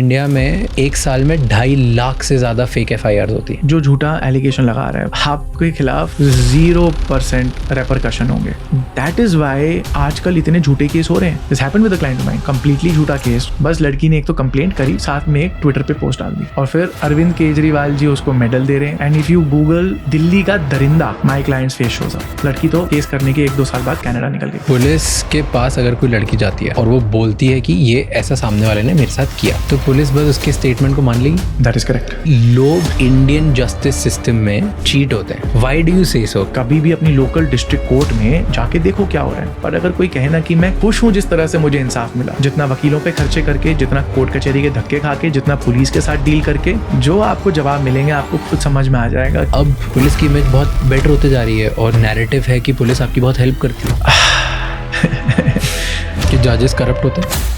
India में एक साल में 2.5 लाख से ज़्यादा फेक FIRs होती है। जो झूठा एलिगेशन लगा रहा है आपके खिलाफ 0% रेपरकशन होंगे। दैट इज वाई आजकल इतने झूठे केस हो रहे हैं। This happened with a client of mine, completely झूठा केस। बस लड़की ने एक तो कंप्लेंट करी, साथ में एक ट्विटर पे पोस्ट डाल दी और फिर अरविंद केजरीवाल जी उसको मेडल दे रहे हैं। And if you Google Delhi का दरिंदा my clients face shows up, लड़की तो केस करने के 1-2 साल बाद कनाडा निकल गई। पुलिस के पास अगर कोई लड़की जाती है और वो बोलती है कि ये ऐसा सामने वाले ने मेरे साथ किया, तो पुलिस बस उसके स्टेटमेंट को मान लेगी। That is correct. लोग इंडियन जस्टिस सिस्टम में चीट होते हैं। व्हाई डू यू से सो? कभी भी अपनी लोकल डिस्ट्रिक्ट कोर्ट में जाके देखो क्या हो रहा है। पर अगर कोई कहे ना कि मैं खुश हूँ जिस तरह से मुझे इंसाफ मिला, जितना वकीलों पे खर्चे करके, जितना कोर्ट कचहरी के धक्के खा के, जितना पुलिस के साथ डील करके, जो आपको जवाब मिलेंगे आपको खुद समझ में आ जाएगा। अब पुलिस की इमेज बहुत बेटर होते जा रही है और नैरेटिव है कि पुलिस आपकी बहुत हेल्प करती है कि जजेस करप्ट होते हैं।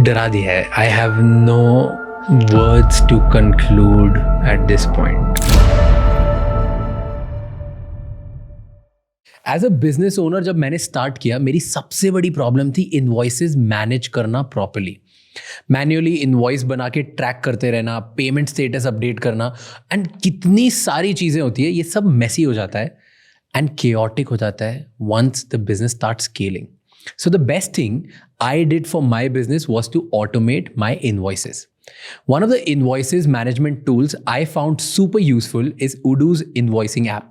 डरा दिया है। I have no words to conclude at this point. As a business owner जब मैंने स्टार्ट किया, मेरी सबसे बड़ी प्रॉब्लम थी इनवॉइसेस मैनेज करना प्रॉपर्ली। मैन्युअली इनवॉइस बना के ट्रैक करते रहना, पेमेंट स्टेटस अपडेट करना, एंड कितनी सारी चीज़ें होती है, ये सब मेसी हो जाता है एंड chaotic हो जाता है once the business starts scaling. So the best thing I did for my business was to automate my invoices. One of the invoices management tools I found super useful is Odoo's invoicing app.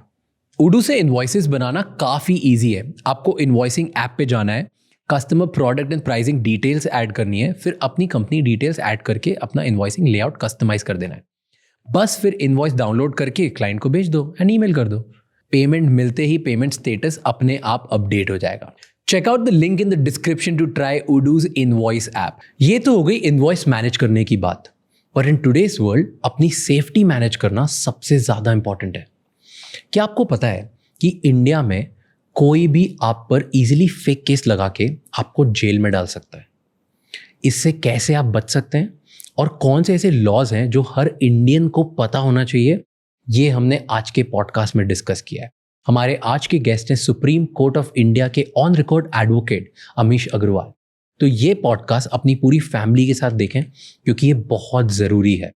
Odoo से invoices बनाना काफ़ी easy है। आपको invoicing app पे जाना है, customer product and pricing details add करनी है, फिर अपनी कंपनी डिटेल्स ऐड करके अपना इनवॉइसिंग लेआउट कस्टमाइज कर देना है। बस फिर इनवॉइस डाउनलोड करके क्लाइंट को भेज दो एंड ईमेल कर दो। पेमेंट मिलते ही पेमेंट स्टेटस अपने आप अपडेट हो जाएगा। Check out the link in the description to try Odoo's invoice app. ये तो हो गई इनवॉइस मैनेज करने की बात, पर इन टुडेज वर्ल्ड अपनी सेफ्टी मैनेज करना सबसे ज़्यादा इंपॉर्टेंट है। क्या आपको पता है कि इंडिया में कोई भी आप पर इजीली फेक केस लगा के आपको जेल में डाल सकता है? इससे कैसे आप बच सकते हैं और कौन से ऐसे लॉज हैं जो हर इंडियन को पता होना चाहिए, ये हमने आज के पॉडकास्ट में डिस्कस किया है। हमारे आज के गेस्ट हैं सुप्रीम कोर्ट ऑफ इंडिया के on record advocate Amish Agarwal. तो ये पॉडकास्ट अपनी पूरी फैमिली के साथ देखें क्योंकि ये बहुत ज़रूरी है।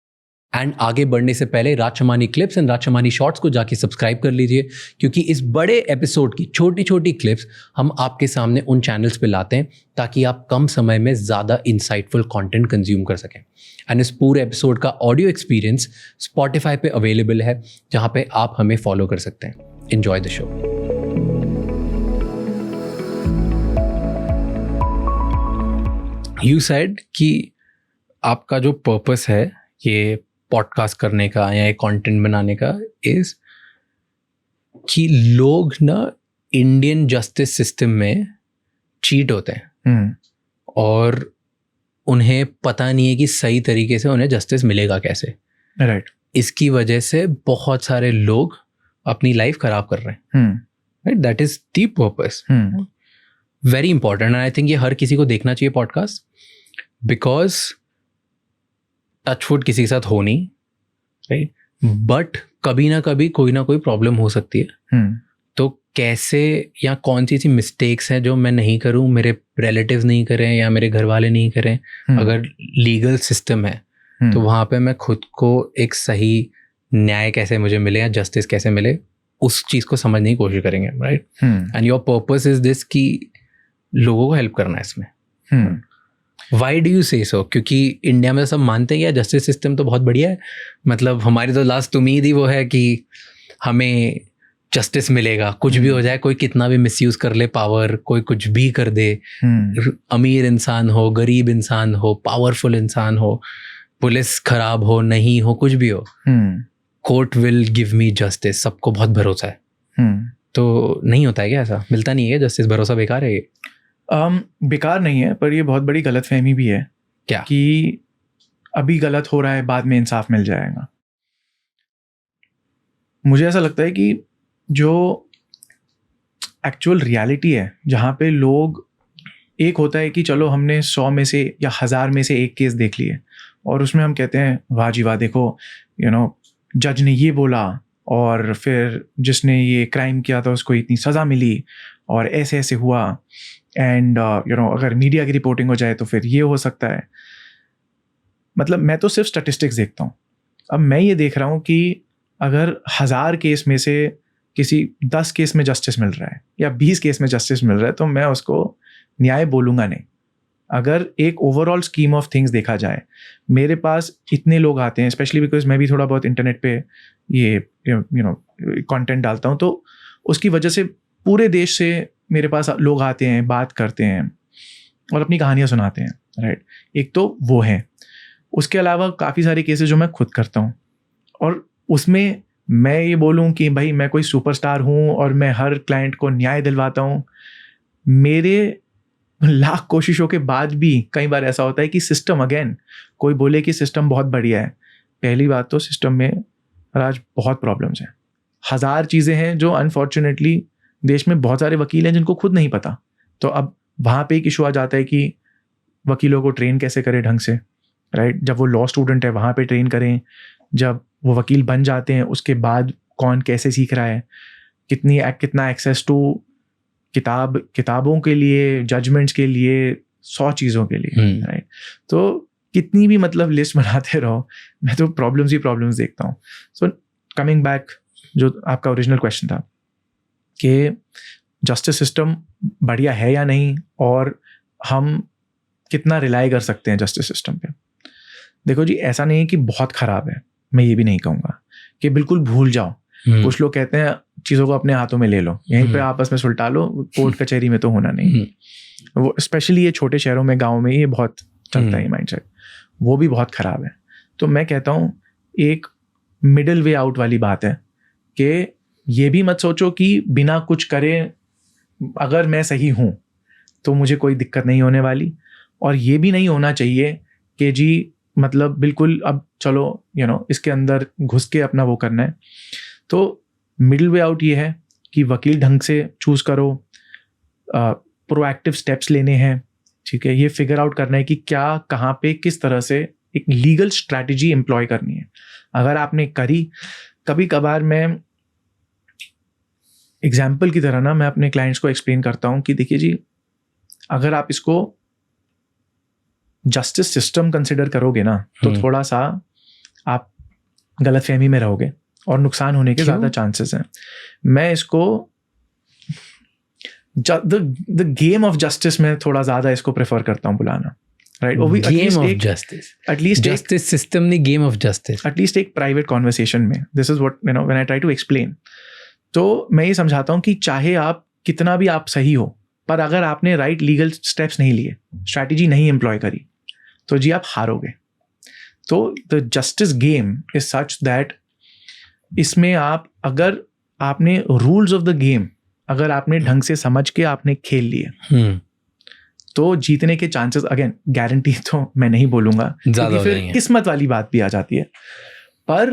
एंड आगे बढ़ने से पहले राजशमानी क्लिप्स एंड राजशमानी शॉर्ट्स को जाके सब्सक्राइब कर लीजिए, क्योंकि इस बड़े एपिसोड की छोटी छोटी क्लिप्स हम आपके सामने उन चैनल्स पे लाते हैं ताकि आप कम समय में ज़्यादा इंसाइटफुल कंटेंट कंज्यूम कर सकें। एंड इस पूरे एपिसोड का ऑडियो एक्सपीरियंस स्पॉटिफाई पे अवेलेबल है, जहाँ पे आप हमें फॉलो कर सकते हैं। Enjoy the show. You said कि आपका जो पर्पस है ये पॉडकास्ट करने का या एक कंटेंट बनाने का इज कि लोग ना इंडियन जस्टिस सिस्टम में चीट होते हैं और उन्हें पता नहीं है कि सही तरीके से उन्हें जस्टिस मिलेगा कैसे। राइट। इसकी वजह से बहुत सारे लोग अपनी लाइफ खराब कर रहे हैं। Right, that is the purpose. Very important and I think ये हर किसी को देखना चाहिए पॉडकास्ट, बिकॉज टचवुड किसी के साथ हो नहीं, राइट, बट कभी ना कभी कोई ना कोई प्रॉब्लम हो सकती है। तो कैसे या कौन सी ऐसी मिस्टेक्स हैं जो मैं नहीं करूं, मेरे रिलेटिव्स नहीं करें या मेरे घर वाले नहीं करें, अगर लीगल सिस्टम है तो वहाँ पे मैं खुद को एक सही न्याय कैसे मुझे मिले या जस्टिस कैसे मिले, उस चीज़ को समझने की कोशिश करेंगे। Right, and your purpose is this कि लोगों को हेल्प करना है इसमें। वाई डू यू से सो? क्योंकि इंडिया में सब मानते हैं कि जस्टिस सिस्टम तो बहुत बढ़िया है, मतलब हमारी तो लास्ट उम्मीद ही वो है कि हमें जस्टिस मिलेगा, कुछ भी हो जाए, कोई कितना भी मिसयूज कर ले पावर, कोई कुछ भी कर दे, अमीर इंसान हो, गरीब इंसान हो, पावरफुल इंसान हो, पुलिस खराब हो, नहीं हो, कुछ भी हो, court will give me justice, सबको बहुत भरोसा है। तो नहीं होता है क्या ऐसा? मिलता नहीं है जस्टिस? भरोसा बेकार है ये? बेकार नहीं है, पर ये बहुत बड़ी गलतफहमी भी है। क्या? कि अभी गलत हो रहा है, बाद में इंसाफ मिल जाएगा। मुझे ऐसा लगता है कि जो एक्चुअल रियलिटी है, जहाँ पे लोग, एक होता है कि चलो हमने 100 में से या 1000 में से एक केस देख लिए और उसमें हम कहते हैं वाह जी वाह, देखो जज ने ये बोला और फिर जिसने ये क्राइम किया था उसको इतनी सज़ा मिली और ऐसे ऐसे हुआ। एंड अगर मीडिया की रिपोर्टिंग हो जाए तो फिर ये हो सकता है. मतलब मैं तो सिर्फ स्टैटिस्टिक्स देखता हूँ. अब मैं ये देख रहा हूँ कि अगर 1000 केस में से किसी 10 केस में जस्टिस मिल रहा है या 20 केस में जस्टिस मिल रहा है तो मैं उसको न्याय बोलूँगा नहीं. अगर एक ओवरऑल स्कीम ऑफ थिंग्स देखा जाए, मेरे पास इतने लोग आते हैं, स्पेशली बिकॉज मैं भी थोड़ा बहुत इंटरनेट पे ये कंटेंट डालता हूँ, तो उसकी वजह से पूरे देश से मेरे पास लोग आते हैं, बात करते हैं और अपनी कहानियाँ सुनाते हैं, राइट. एक तो वो है. उसके अलावा काफ़ी सारे केसेस जो मैं खुद करता हूँ और उसमें मैं ये बोलूँ कि भाई मैं कोई सुपरस्टार हूँ और मैं हर क्लाइंट को न्याय दिलवाता हूँ. मेरे लाख कोशिशों के बाद भी कई बार ऐसा होता है कि सिस्टम, अगेन कोई बोले कि सिस्टम बहुत बढ़िया है. पहली बात तो सिस्टम में आज बहुत प्रॉब्लम्स हैं. 1000 चीज़ें हैं जो अनफॉर्चुनेटली देश में बहुत सारे वकील हैं जिनको खुद नहीं पता. तो अब वहाँ पे एक इशू आ जाता है कि वकीलों को ट्रेन कैसे करें ढंग से, राइट. जब वो लॉ स्टूडेंट है वहाँ पे ट्रेन करें, जब वो वकील बन जाते हैं उसके बाद कौन कैसे सीख रहा है, कितना एक्सेस टू किताबों के लिए, जजमेंट्स के लिए, 100 चीज़ों के लिए, राइट. तो कितनी भी मतलब लिस्ट बनाते रहो, मैं तो प्रॉब्लम्स ही प्रॉब्लम्स देखता हूँ. सो कमिंग बैक, जो आपका ओरिजिनल क्वेश्चन था कि जस्टिस सिस्टम बढ़िया है या नहीं और हम कितना रिलाई कर सकते हैं जस्टिस सिस्टम पे. देखो जी, ऐसा नहीं है कि बहुत ख़राब है, मैं ये भी नहीं कहूँगा कि बिल्कुल भूल जाओ. कुछ लोग कहते हैं चीज़ों को अपने हाथों में ले लो, यहीं पे आपस में सुलटा लो, कोर्ट कचहरी में तो होना नहीं. वो स्पेशली ये छोटे शहरों में, गाँव में ये बहुत चलता है माइंडसेट, वो भी बहुत ख़राब है. तो मैं कहता हूँ एक मिडिल वे आउट वाली बात है कि ये भी मत सोचो कि बिना कुछ करे अगर मैं सही हूँ तो मुझे कोई दिक्कत नहीं होने वाली, और ये भी नहीं होना चाहिए कि जी मतलब बिल्कुल अब चलो इसके अंदर घुस के अपना वो करना है. तो मिडिल वे आउट ये है कि वकील ढंग से चूज़ करो, प्रोएक्टिव स्टेप्स लेने हैं, ठीक है. ये फिगर आउट करना है कि क्या, कहाँ पे, किस तरह से एक लीगल स्ट्रैटेजी एम्प्लॉय करनी है. अगर आपने करी, कभी कभार मैं एग्जाम्पल की तरह ना मैं अपने क्लाइंट्स को एक्सप्लेन करता हूँ कि देखिए जी, अगर आप इसको जस्टिस सिस्टम कंसिडर करोगे ना तो थोड़ा सा आप गलतफहमी में रहोगे और नुकसान होने के ज़्यादा चांसेस हैं. मैं इसको द गेम ऑफ जस्टिस में थोड़ा ज़्यादा इसको प्रेफर करता हूँ बुलाना, राइट. वो भी game of justice, at least justice system नहीं, गेम ऑफ जस्टिस, एटलीस्ट एक प्राइवेट कॉन्वर्सेशन में. This is what when I try to explain. तो मैं ये समझाता हूँ कि चाहे आप कितना भी आप सही हो, पर अगर आपने राइट लीगल स्टेप्स नहीं लिए, स्ट्रैटेजी नहीं एम्प्लॉय करी, तो जी आप हारोगे. तो the justice game is such that इसमें आप, अगर आपने रूल्स ऑफ द गेम अगर आपने ढंग से समझ के आपने खेल लिए तो जीतने के चांसेस, अगेन गारंटी तो मैं नहीं बोलूंगा क्योंकि फिर किस्मत वाली बात भी आ जाती है. पर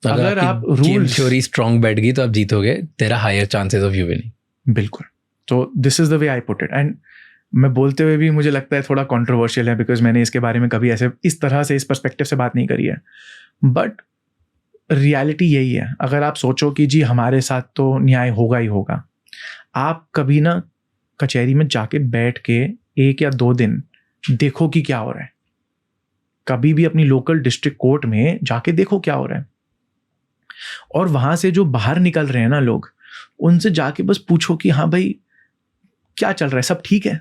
अगर आप रूल्स थ्योरी स्ट्रांग बैठ गई तो आप जीतोगे, तेरा higher chances of you winning. बिल्कुल. तो this is the way I put it. And मैं बोलते हुए भी मुझे लगता है थोड़ा कंट्रोवर्शियल है बिकॉज मैंने इसके बारे में कभी ऐसे इस तरह से इस पर्सपेक्टिव से बात नहीं करी है. बट रियलिटी यही है. अगर आप सोचो कि जी हमारे साथ तो न्याय होगा ही होगा, आप कभी ना कचहरी में जाके बैठ के 1 या 2 दिन देखो कि क्या हो रहा है. कभी भी अपनी लोकल डिस्ट्रिक्ट कोर्ट में जाके देखो क्या हो रहा है, और वहाँ से जो बाहर निकल रहे हैं ना लोग, उनसे जाके बस पूछो कि हाँ भाई क्या चल रहा है, सब ठीक है.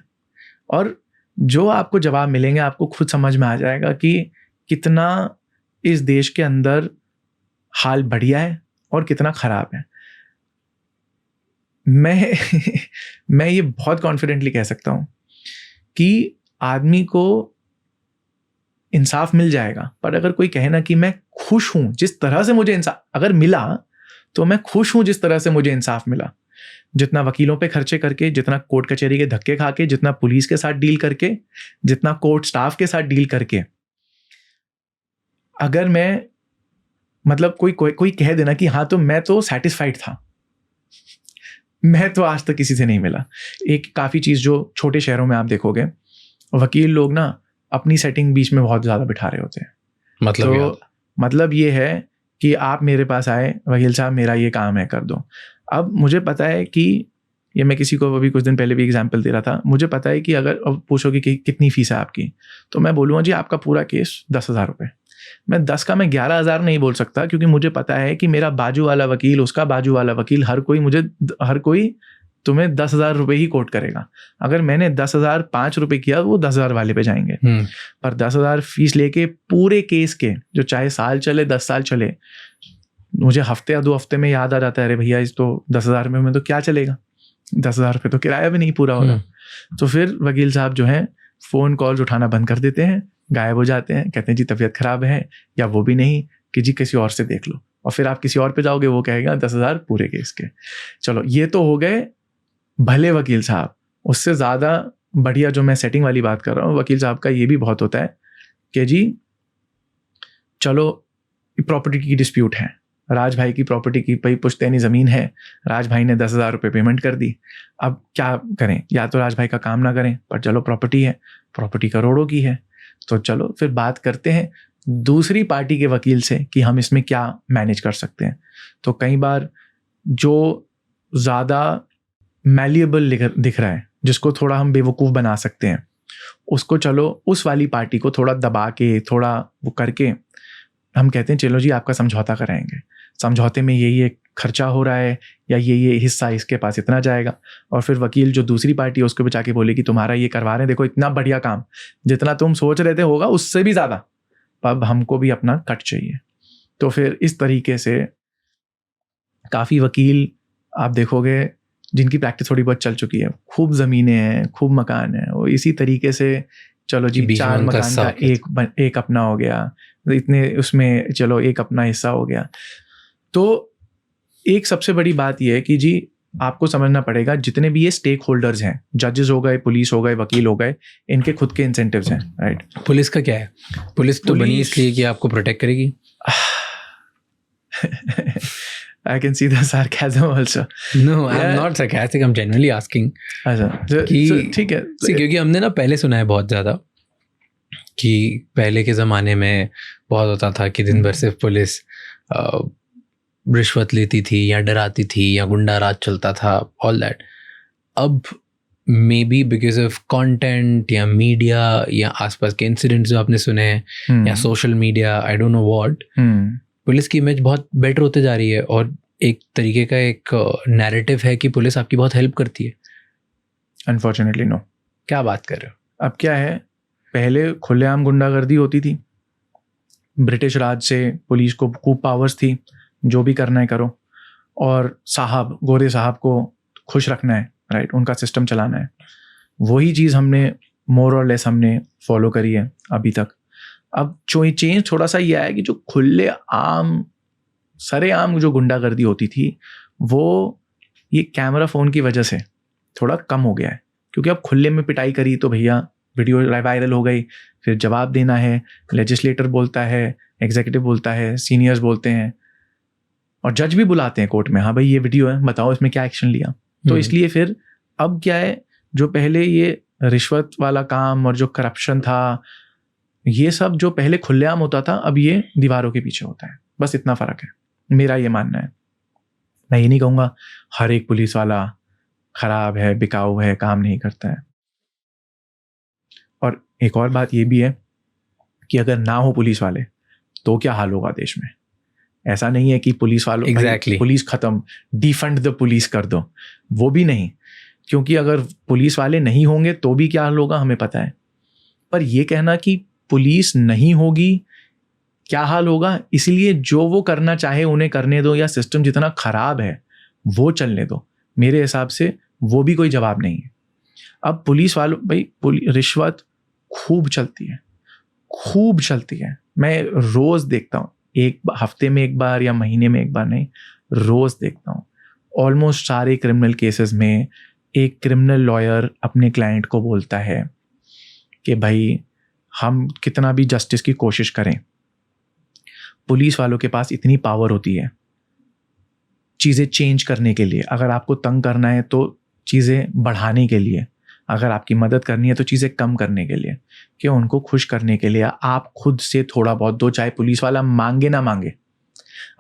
और जो आपको जवाब मिलेंगे आपको खुद समझ में आ जाएगा कि कितना इस देश के अंदर हाल बढ़िया है और कितना ख़राब है. मैं ये बहुत कॉन्फिडेंटली कह सकता हूँ कि आदमी को इंसाफ मिल जाएगा, पर अगर कोई कहे ना कि मैं खुश हूँ जिस तरह से मुझे इंसाफ अगर मिला, तो मैं खुश हूँ जिस तरह से मुझे इंसाफ मिला, जितना वकीलों पे खर्चे करके, जितना कोर्ट कचहरी के धक्के खा के, जितना पुलिस के साथ डील करके, जितना कोर्ट स्टाफ के साथ डील करके, अगर मैं मतलब कोई कह देना कि हाँ तो मैं तो सेटिस्फाइड था, मैं तो आज तक किसी से नहीं मिला. एक काफ़ी चीज़ जो छोटे शहरों में आप देखोगे, वकील लोग ना अपनी सेटिंग बीच में बहुत ज़्यादा बिठा रहे होते हैं. मतलब ये है कि आप मेरे पास आए, वकील साहब मेरा ये काम है कर दो. अब मुझे पता है कि ये मैं किसी को अभी कुछ दिन पहले भी एग्जांपल दे रहा था, मुझे पता है कि अगर अब पूछोगे कि कितनी फीस है आपकी, तो मैं बोलूँगा जी आपका पूरा केस 10,000 रुपये। मैं 10 का मैं 11,000 नहीं बोल सकता, क्योंकि मुझे पता है कि मेरा बाजू वाला वकील, उसका बाजू वाला वकील, हर कोई तुम्हें 10,000 रुपये ही कोट करेगा। अगर मैंने 10,000 5 रुपये किया, वो 10,000 वाले पे जाएंगे। पर 10,000 फीस लेके पूरे केस के, जो चाहे साल चले 10 साल चले, मुझे हफ्ते या 2 हफ्ते में याद आ जाता है, अरे भैया इस तो 10,000 में तो क्या चलेगा, 10,000 रुपये तो किराया भी नहीं पूरा हो रहा। तो फिर वकील साहब जो हैं फ़ोन कॉल्स उठाना बंद कर देते हैं, गायब हो जाते हैं, कहते हैं जी तबीयत ख़राब है, या वो भी नहीं कि जी किसी और से देख लो, और फिर आप किसी और पे जाओगे, वो कहेगा 10,000 पूरे केस के। चलो ये तो हो गए भले वकील साहब। उससे ज़्यादा बढ़िया जो मैं सेटिंग वाली बात कर रहा हूँ, वकील साहब का ये भी बहुत होता है कि जी चलो प्रॉपर्टी की डिस्प्यूट है, राज भाई की प्रॉपर्टी की भाई पुश्तैनी ज़मीन है, राज भाई ने 10,000 रुपये पेमेंट कर दी। अब क्या करें, या तो राज भाई का काम ना करें, पर चलो प्रॉपर्टी है, प्रॉपर्टी करोड़ों की है, तो चलो फिर बात करते हैं दूसरी पार्टी के वकील से कि हम इसमें क्या मैनेज कर सकते हैं। तो कई बार जो ज़्यादा मैलिएबल दिख रहा है, जिसको थोड़ा हम बेवकूफ़ बना सकते हैं, उसको चलो उस वाली पार्टी को थोड़ा दबा के, थोड़ा वो करके हम कहते हैं चलो जी आपका समझौता कराएंगे, समझौते में ये खर्चा हो रहा है, या ये हिस्सा इसके पास इतना जाएगा। और फिर वकील जो दूसरी पार्टी है उसको बचा के बोले कि तुम्हारा ये करवा रहे हैं, देखो इतना बढ़िया काम, जितना तुम सोच रहे थे होगा उससे भी ज़्यादा, अब हमको भी अपना कट चाहिए। तो फिर इस तरीके से काफ़ी वकील आप देखोगे जिनकी प्रैक्टिस थोड़ी बहुत चल चुकी है, खूब ज़मीनें हैं, खूब मकान है, वो इसी तरीके से चलो जी 4 मकान का एक अपना हो गया, इतने उसमें चलो एक अपना हिस्सा हो गया। तो एक सबसे बड़ी बात यह है कि जी आपको समझना पड़ेगा जितने भी ये स्टेक होल्डर्स हैं, जजेस हो गए, पुलिस हो गए, वकील हो गए, इनके खुद के इंसेंटिव्स हैं, राइट। पुलिस का क्या है? पुलिस तो बनी इसलिए कि आपको प्रोटेक्ट करेगी। I can see the sarcasm also. No, I'm not sarcastic. I'm genuinely asking. अच्छा ठीक है, क्योंकि हमने ना पहले सुना है बहुत ज़्यादा कि पहले के ज़माने में बहुत होता था कि दिन भर सिर्फ पुलिस रिश्वत लेती थी या डराती थी या गुंडा राज चलता था, ऑल दैट। अब may be because of content या मीडिया या आसपास के इंसिडेंट्स जो आपने सुने हैं या social media, I don't know what, police की इमेज बहुत बेटर होते जा रही है, और एक तरीके का एक नैरेटिव है कि पुलिस आपकी बहुत हेल्प करती है। Unfortunately no. क्या बात कर रहे हो? अब क्या है, पहले खुलेआम गुंडागर्दी होती थी, ब्रिटिश राज से पुलिस को खूब पावर्स थी, जो भी करना है करो, और साहब गोरे साहब को खुश रखना है, राइट, उनका सिस्टम चलाना है। वही चीज़ हमने मोर और लेस हमने फॉलो करी है अभी तक। अब जो चेंज थोड़ा सा ये आया कि जो खुले आम सरेआम जो गुंडागर्दी होती थी, वो ये कैमरा फ़ोन की वजह से थोड़ा कम हो गया है, क्योंकि अब खुले में पिटाई करी तो भैया वीडियो वायरल हो गई, फिर जवाब देना है, लेजिस्लेटर बोलता है, एग्जीक्यूटिव बोलता है, सीनियर्स बोलते हैं, और जज भी बुलाते हैं कोर्ट में, हाँ भाई ये वीडियो है, बताओ इसमें क्या एक्शन लिया। तो इसलिए फिर अब क्या है, जो पहले ये रिश्वत वाला काम और जो करप्शन था, ये सब जो पहले खुलेआम होता था, अब ये दीवारों के पीछे होता है। बस इतना फ़र्क है, मेरा ये मानना है। मैं ये नहीं कहूँगा हर एक पुलिस वाला ख़राब है, बिकाऊ है, काम नहीं करता है। और एक और बात ये भी है कि अगर ना हो पुलिस वाले तो क्या हाल होगा देश में। ऐसा नहीं है कि पुलिस वालों exactly. पुलिस ख़त्म, डिफंड द पुलिस कर दो, वो भी नहीं, क्योंकि अगर पुलिस वाले नहीं होंगे तो भी क्या हाल होगा हमें पता है। पर ये कहना कि पुलिस नहीं होगी क्या हाल होगा, इसलिए जो वो करना चाहे उन्हें करने दो, या सिस्टम जितना ख़राब है वो चलने दो, मेरे हिसाब से वो भी कोई जवाब नहीं है। अब पुलिस वालों भाई रिश्वत खूब चलती है, खूब चलती है। मैं रोज़ देखता हूँ, एक हफ्ते में एक बार या महीने में एक बार नहीं, रोज़ देखता हूँ। ऑलमोस्ट सारे क्रिमिनल केसेस में एक क्रिमिनल लॉयर अपने क्लाइंट को बोलता है कि भाई हम कितना भी जस्टिस की कोशिश करें, पुलिस वालों के पास इतनी पावर होती है चीज़ें चेंज करने के लिए। अगर आपको तंग करना है तो चीज़ें बढ़ाने के लिए, अगर आपकी मदद करनी है तो चीज़ें कम करने के लिए, कि उनको खुश करने के लिए आप खुद से थोड़ा बहुत दो, चाहे पुलिस वाला मांगे ना मांगे।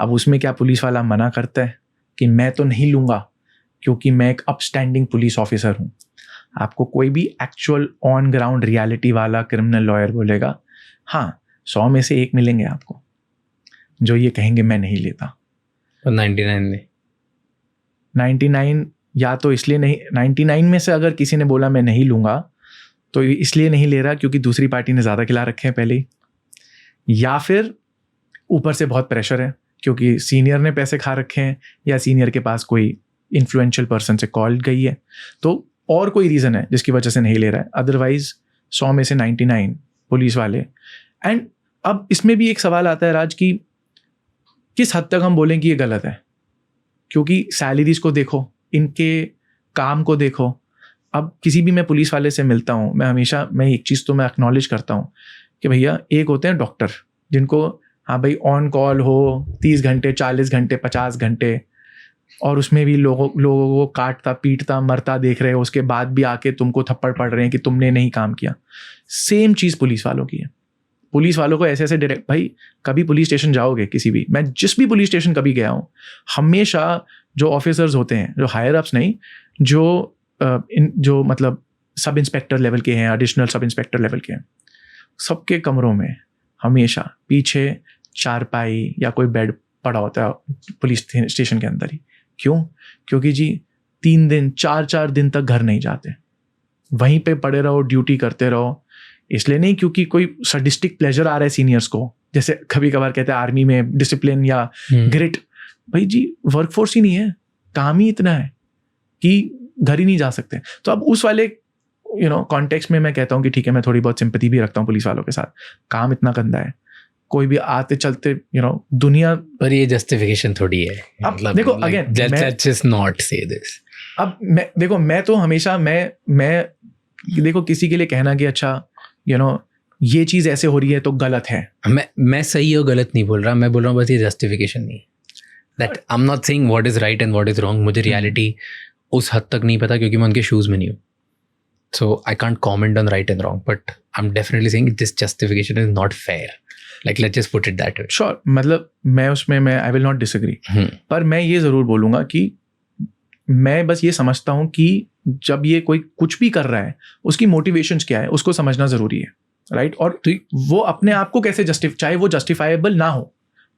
अब उसमें क्या पुलिस वाला मना करता है कि मैं तो नहीं लूँगा, क्योंकि मैं एक अपस्टैंडिंग पुलिस ऑफिसर हूँ। आपको कोई भी एक्चुअल ऑन ग्राउंड रियलिटी वाला क्रिमिनल लॉयर बोलेगा, हाँ 100 में से 1 मिलेंगे आपको जो ये कहेंगे मैं नहीं लेता। 99 ने 99 या तो इसलिए नहीं, 99 में से अगर किसी ने बोला मैं नहीं लूँगा तो इसलिए नहीं ले रहा क्योंकि दूसरी पार्टी ने ज़्यादा खिला रखे हैं पहले ही, या फिर ऊपर से बहुत प्रेशर है क्योंकि सीनियर ने पैसे खा रखे हैं या सीनियर के पास कोई इन्फ्लुएंशियल पर्सन से कॉल गई है, तो और कोई रीज़न है जिसकी वजह से नहीं ले रहा है। अदरवाइज 100 में से 99 पुलिस वाले। एंड अब इसमें भी एक सवाल आता है राज कि किस हद तक हम बोलें कि ये गलत है, क्योंकि सैलरीज को देखो, इनके काम को देखो। अब किसी भी मैं पुलिस वाले से मिलता हूँ, मैं एक चीज़ तो मैं एक्नॉलेज करता हूँ कि भैया एक होते हैं डॉक्टर जिनको हाँ भाई ऑन कॉल हो 30 घंटे 40 घंटे 50 घंटे, और उसमें भी लोगों को काटता पीटता मरता देख रहे हो, उसके बाद भी आके तुमको थप्पड़ पड़ रहे हैं कि तुमने नहीं काम किया। सेम चीज़ पुलिस वालों की है। पुलिस वालों को ऐसे डायरेक्ट, भाई कभी पुलिस स्टेशन जाओगे किसी भी, मैं जिस भी पुलिस स्टेशन कभी गया हूँ, हमेशा जो ऑफिसर्स होते हैं, जो हायर अप्स नहीं, जो मतलब सब इंस्पेक्टर लेवल के हैं, एडिशनल सब इंस्पेक्टर लेवल के हैं, सबके कमरों में हमेशा पीछे चारपाई या कोई बेड पड़ा होता है पुलिस स्टेशन के अंदर ही। क्यों? क्योंकि जी 3 दिन 4 दिन तक घर नहीं जाते, वहीं पे पड़े रहो, ड्यूटी करते रहो। इसलिए नहीं क्योंकि कोई सडिस्टिक प्लेजर आ रहा है सीनियर्स को, जैसे कभी कभार कहते हैं आर्मी में डिसिप्लिन या ग्रिट। भाई जी वर्कफोर्स ही नहीं है, काम ही इतना है कि घर ही नहीं जा सकते। तो अब उस वाले कॉन्टेक्स्ट में मैं कहता हूँ कि ठीक है, मैं थोड़ी बहुत सिंपैथी भी रखता हूँ पुलिस वालों के साथ। काम इतना गंदा है, कोई भी आते चलते दुनिया। पर ये जस्टिफिकेशन थोड़ी है। अब देखो again, let's just not say this। अब मैं तो हमेशा मैं देखो किसी के लिए कहना कि अच्छा ये चीज ऐसे हो रही है तो गलत है, मैं सही और गलत नहीं बोल रहा, मैं बोल रहा हूँ बस ये जस्टिफिकेशन नहीं। That I am not saying what is right and what is wrong. मुझे रियलिटी उस हद तक नहीं पता क्योंकि मैं उनके शूज में नहीं हूँ, so I can't comment on right and wrong, but I am definitely saying this justification is not fair. Like let's just put it that way। Sure, मतलब मैं आई विल नॉट डिसएग्री, पर मैं ये ज़रूर बोलूँगा कि मैं बस ये समझता हूँ कि जब ये कोई कुछ भी कर रहा है उसकी मोटिवेशंस क्या है उसको समझना ज़रूरी है, राइट। और वो अपने आप को कैसे चाहे वो जस्टिफाइबल ना हो,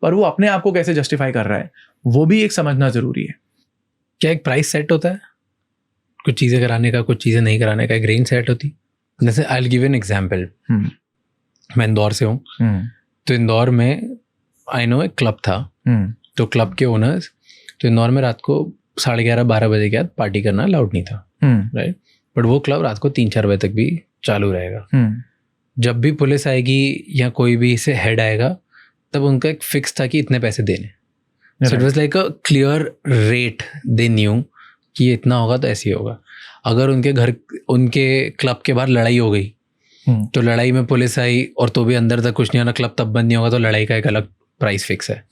पर वो अपने आप को कैसे जस्टिफाई कर रहा है वो भी एक समझना ज़रूरी है। क्या एक प्राइस सेट होता है कुछ चीज़ें कराने का, कुछ चीज़ें नहीं कराने का, एक रेंज सेट होती? जैसे I will give an example. मैं इंदौर से हूँ, तो इंदौर में आई नो एक क्लब था, तो क्लब के ओनर्स, तो इंदौर में रात को 11:30-12 बजे के बाद पार्टी करना अलाउड नहीं था, राइट। बट वो क्लब रात को 3-4 बजे तक भी चालू रहेगा। जब भी पुलिस आएगी या कोई भी इसे हेड आएगा, तब उनका एक फिक्स था कि इतने पैसे देने। So it was like a clear rate, they knew कि ये इतना होगा तो ऐसे ही होगा। अगर उनके क्लब के बाहर लड़ाई हो गई तो लड़ाई में पुलिस आई और तो भी अंदर तक कुछ नहीं होना, क्लब तब बंद नहीं होगा, तो लड़ाई का एक अलग प्राइस फिक्स है।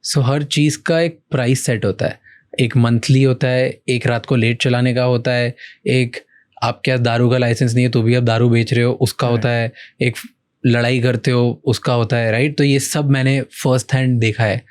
सो हर चीज़ का एक प्राइस सेट होता है। एक मंथली होता है, एक रात को लेट चलाने का होता है, एक आप क्या दारू का लाइसेंस नहीं है तो भी आप दारू बेच रहे हो उसका होता है, एक लड़ाई करते हो उसका होता है, राइट। तो ये सब मैंने फर्स्ट हैंड देखा है,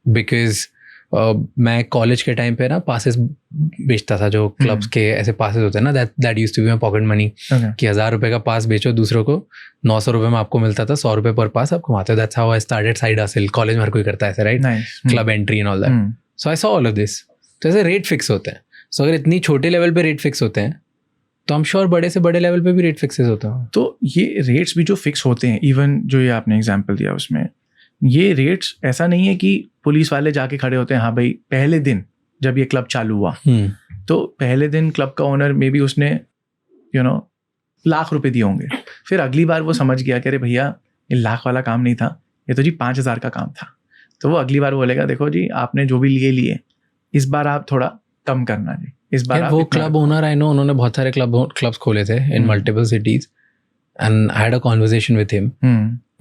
बिकॉज मैं कॉलेज के टाइम पे ना पासेस बेचता था, जो क्लब्स के ऐसे पासेस होते हैं ना, that used to be my pocket money, कि 1000 रुपये का पास बेचो दूसरों को, 900 रुपये में आपको मिलता था, 100 रुपये पर पास आप कमाते हो। That's how I started side hustle. College में हर कोई करता है ऐसे, right, club entry and all that. So I saw all of this. तो ऐसे रेट फिक्स होते हैं। सो अगर इतनी छोटे लेवल पे रेट फिक्स होते हैं तो हम श्योर बड़े से बड़े लेवल पे भी रेट फिक्सेस होते हैं। तो ये रेट्स भी जो फिक्स होते हैं, इवन जो ये आपने एग्जांपल दिया उसमें, ये रेट्स ऐसा नहीं है कि पुलिस वाले जाके खड़े होते हैं, हाँ भाई पहले दिन जब ये क्लब चालू हुआ तो पहले दिन क्लब का ओनर में भी उसने लाख रुपए दिए होंगे, फिर अगली बार वो समझ गया कि अरे भैया ये लाख वाला काम नहीं था, ये तो जी 5000 का काम था, तो वो अगली बार बोलेगा देखो जी आपने जो भी लिए इस बार आप थोड़ा कम करना जी, इस बार वो क्लब ओनर आई नो, उन्होंने बहुत सारे क्लब्स खोले थे इन multiple cities and I had a conversation with him.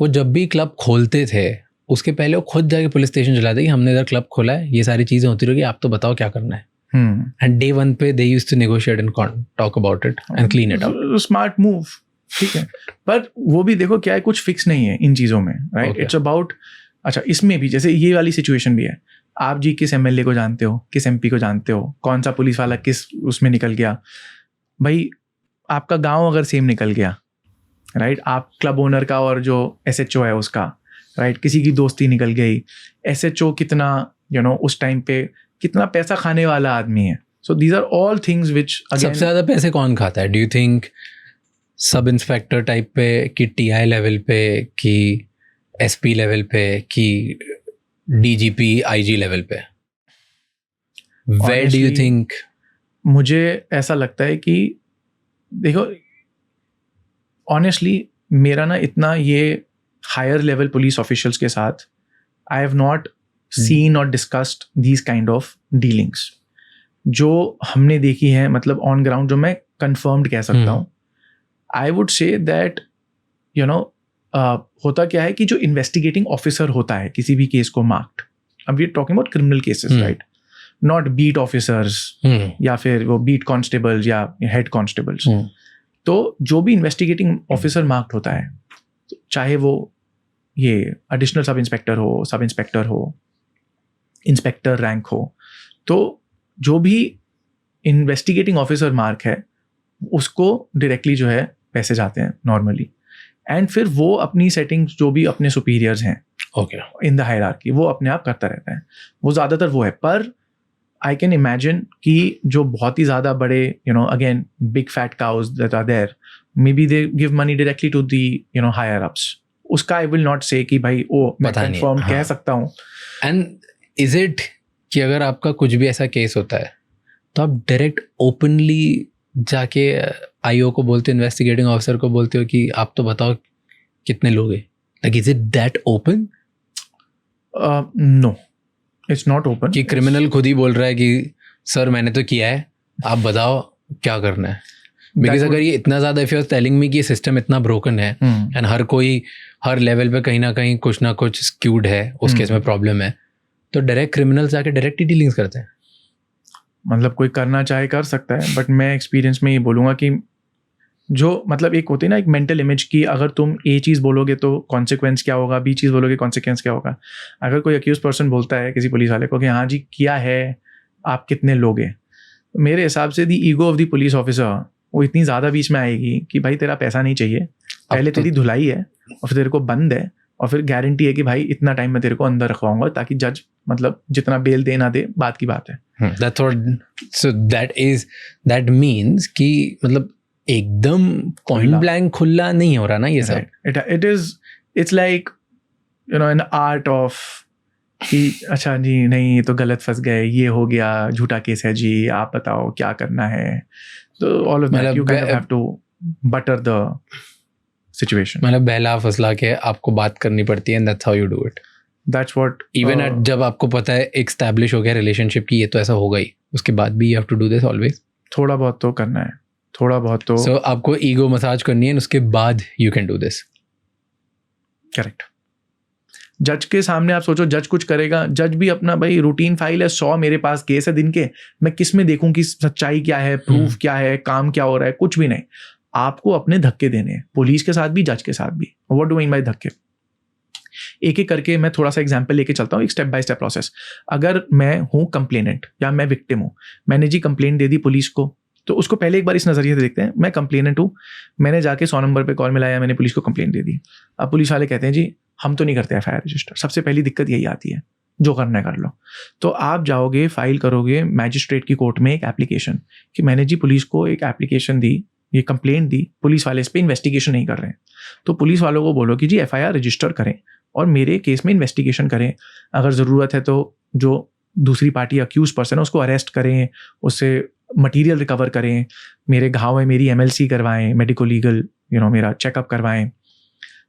वो जब भी क्लब खोलते थे उसके पहले वो खुद जाके पुलिस स्टेशन चलाते कि हमने इधर क्लब खोला है, ये सारी चीजें होती रहेगी, आप तो बताओ क्या करना है। एंड डे 1 पे they used to negotiate and talk about it and clean it out. Smart move, ठीक है। पर वो भी देखो क्या है, कुछ फिक्स नहीं है इन चीजों में, राइट। इट्स अबाउट अच्छा इसमें भी जैसे ये वाली सिचुएशन भी है, आप जी किस एमएलए को जानते हो, किस एमपी को जानते हो, कौन सा पुलिस वाला किस उसमें निकल गया, भाई आपका गांव अगर सेम निकल गया, राइट, आप क्लब ओनर का और जो एसएचओ है उसका, राइट, किसी की दोस्ती निकल गई, एसएचओ कितना उस टाइम पे कितना पैसा खाने वाला आदमी है. So these are all things which सबसे ज़्यादा पैसे कौन खाता है? Do you think sub inspector type पे, कि टीआई लेवल पे, कि एसपी लेवल पे, कि डीजीपी आईजी लेवल पे? Where do you think? मुझे ऐसा लगता है कि देखो ऑनेस्टली मेरा ना इतना ये हायर लेवल पुलिस ऑफिशियल्स के साथ आई हैव नॉट सीन और discussed these kind of dealings जो हमने देखी है, मतलब ऑन ग्राउंड जो मैं कंफर्म्ड कह सकता हूँ. आई वुड से दैट होता क्या है कि जो इन्वेस्टिगेटिंग ऑफिसर होता है किसी भी केस को मार्क्ड, अब we talking about criminal cases, right, not beat officers या फिर वो बीट कॉन्स्टेबल्स या हेड कॉन्स्टेबल्स. तो जो भी इन्वेस्टिगेटिंग ऑफिसर मार्क्ड होता है, चाहे वो ये एडिशनल सब इंस्पेक्टर हो, सब इंस्पेक्टर हो, इंस्पेक्टर रैंक हो, तो जो भी इन्वेस्टिगेटिंग ऑफिसर मार्क है उसको डायरेक्टली जो है पैसे जाते हैं नॉर्मली, एंड फिर वो अपनी सेटिंग्स जो भी अपने सुपीरियर्स हैं इन द हायरार्की वो अपने आप करता रहता है. वो ज़्यादातर वो है. पर आई कैन इमेजिन कि जो बहुत ही ज़्यादा बड़े again big fat cows that are there, may be they give money directly to the higher ups. उसका आई विल नॉट से कि भाई मैं कंफर्म कह सकता हूँ. एंड इज इट कि अगर आपका कुछ भी ऐसा केस होता है तो आप डायरेक्ट ओपनली जाके आईओ को बोलते हो, इन्वेस्टिगेटिंग ऑफिसर को बोलते हो कि आप तो बताओ कितने लोग हैं? Like is it that open? No, it's not open. कि क्रिमिनल खुद ही बोल रहा है कि सर मैंने तो किया है, आप बताओ क्या करना है? बिकॉज अगर ये इतना ज़्यादा, if you are telling me कि ये सिस्टम इतना ब्रोकन है एंड हर कोई हर लेवल पे कहीं ना कुछ स्क्यूड है, उस केस में प्रॉब्लम है, तो डायरेक्ट क्रिमिनल्स आके डायरेक्ट ही डीलिंग्स करते हैं. मतलब कोई करना चाहे कर सकता है, बट मैं एक्सपीरियंस में ये बोलूँगा कि जो मतलब एक होती है ना एक मेंटल इमेज की, अगर तुम ए चीज़ बोलोगे तो कॉन्सिक्वेंस क्या होगा, बी चीज़ बोलोगे कॉन्सिक्वेंस क्या होगा. अगर कोई अक्यूज पर्सन बोलता है किसी पुलिस वाले को कि हाँ जी किया है, आप कितने लोगे, मेरे हिसाब से the ego of the police officer वो इतनी ज़्यादा बीच में आएगी कि भाई तेरा पैसा नहीं चाहिए, पहले तेरी धुलाई है और फिर तेरे को बंद है, और फिर गारंटी है कि भाई इतना टाइम मैं तेरे को अंदर रखवाऊंगा ताकि जज मतलब जितना बेल दे ना दे बात की बात है. That's what, so that means कि मतलब एकदम पॉइंट ब्लैंक खुला नहीं हो रहा ना ये सब. It's like an art of कि अच्छा जी नहीं ये तो गलत फंस गए, ये हो गया, झूठा केस है जी, आप बताओ क्या करना है. तो all of that you kind of have to butter the situation. मतलब बहला फसला के आपको बात करनी पड़ती है, and that's how you do it. That's what even at जब आपको पता है एस्टैब्लिश हो गया रिलेशनशिप की ये तो ऐसा होगा ही, उसके बाद भी you have to do this always. थोड़ा बहुत तो करना है, थोड़ा बहुत तो. So आपको ईगो मसाज करनी है, उसके बाद you can do this. Correct. जज के सामने आप सोचो जज कुछ करेगा, जज भी अपना भाई रूटीन फाइल है, 100 मेरे पास केस है दिन के, मैं किस में देखूं कि सच्चाई क्या है, प्रूफ क्या है, काम क्या हो रहा है, कुछ भी नहीं. आपको अपने धक्के देने हैं, पुलिस के साथ भी जज के साथ भी. व्हाट डू मीन बाय धक्के? एक एक करके मैं थोड़ा सा एग्जांपल लेके चलता हूँ, एक स्टेप बाय स्टेप प्रोसेस. अगर मैं हूँ कंप्लेनेंट या मैं विक्टिम हूँ, मैंने जी कंप्लेंट दे दी पुलिस को, तो उसको पहले एक बार इस नज़रिए से देखते हैं. मैं कंप्लेनेंट हूँ, मैंने जाके 100 नंबर पे कॉल मिलाया, मैंने पुलिस को कंप्लेंट दे दी. अब पुलिस वाले कहते हैं जी हम तो नहीं करते एफआईआर रजिस्टर. सबसे पहली दिक्कत यही आती है, जो करना है कर लो. तो आप जाओगे फाइल करोगे मैजिस्ट्रेट की कोर्ट में एक एप्लीकेशन कि मैंने जी पुलिस को एक एप्लीकेशन दी, ये कंप्लेंट दी, पुलिस वाले इस पर इन्वेस्टिगेशन नहीं कर रहे हैं. तो पुलिस वालों को बोलो कि जी एफआईआर रजिस्टर करें और मेरे केस में इन्वेस्टिगेशन करें, अगर ज़रूरत है तो जो दूसरी पार्टी अक्यूज पर्सन है उसको अरेस्ट करें, उससे मटेरियल रिकवर करें, मेरे घाव में मेरी एमएलसी करवाएं, मेडिको लीगल मेरा चेकअप करवाएं.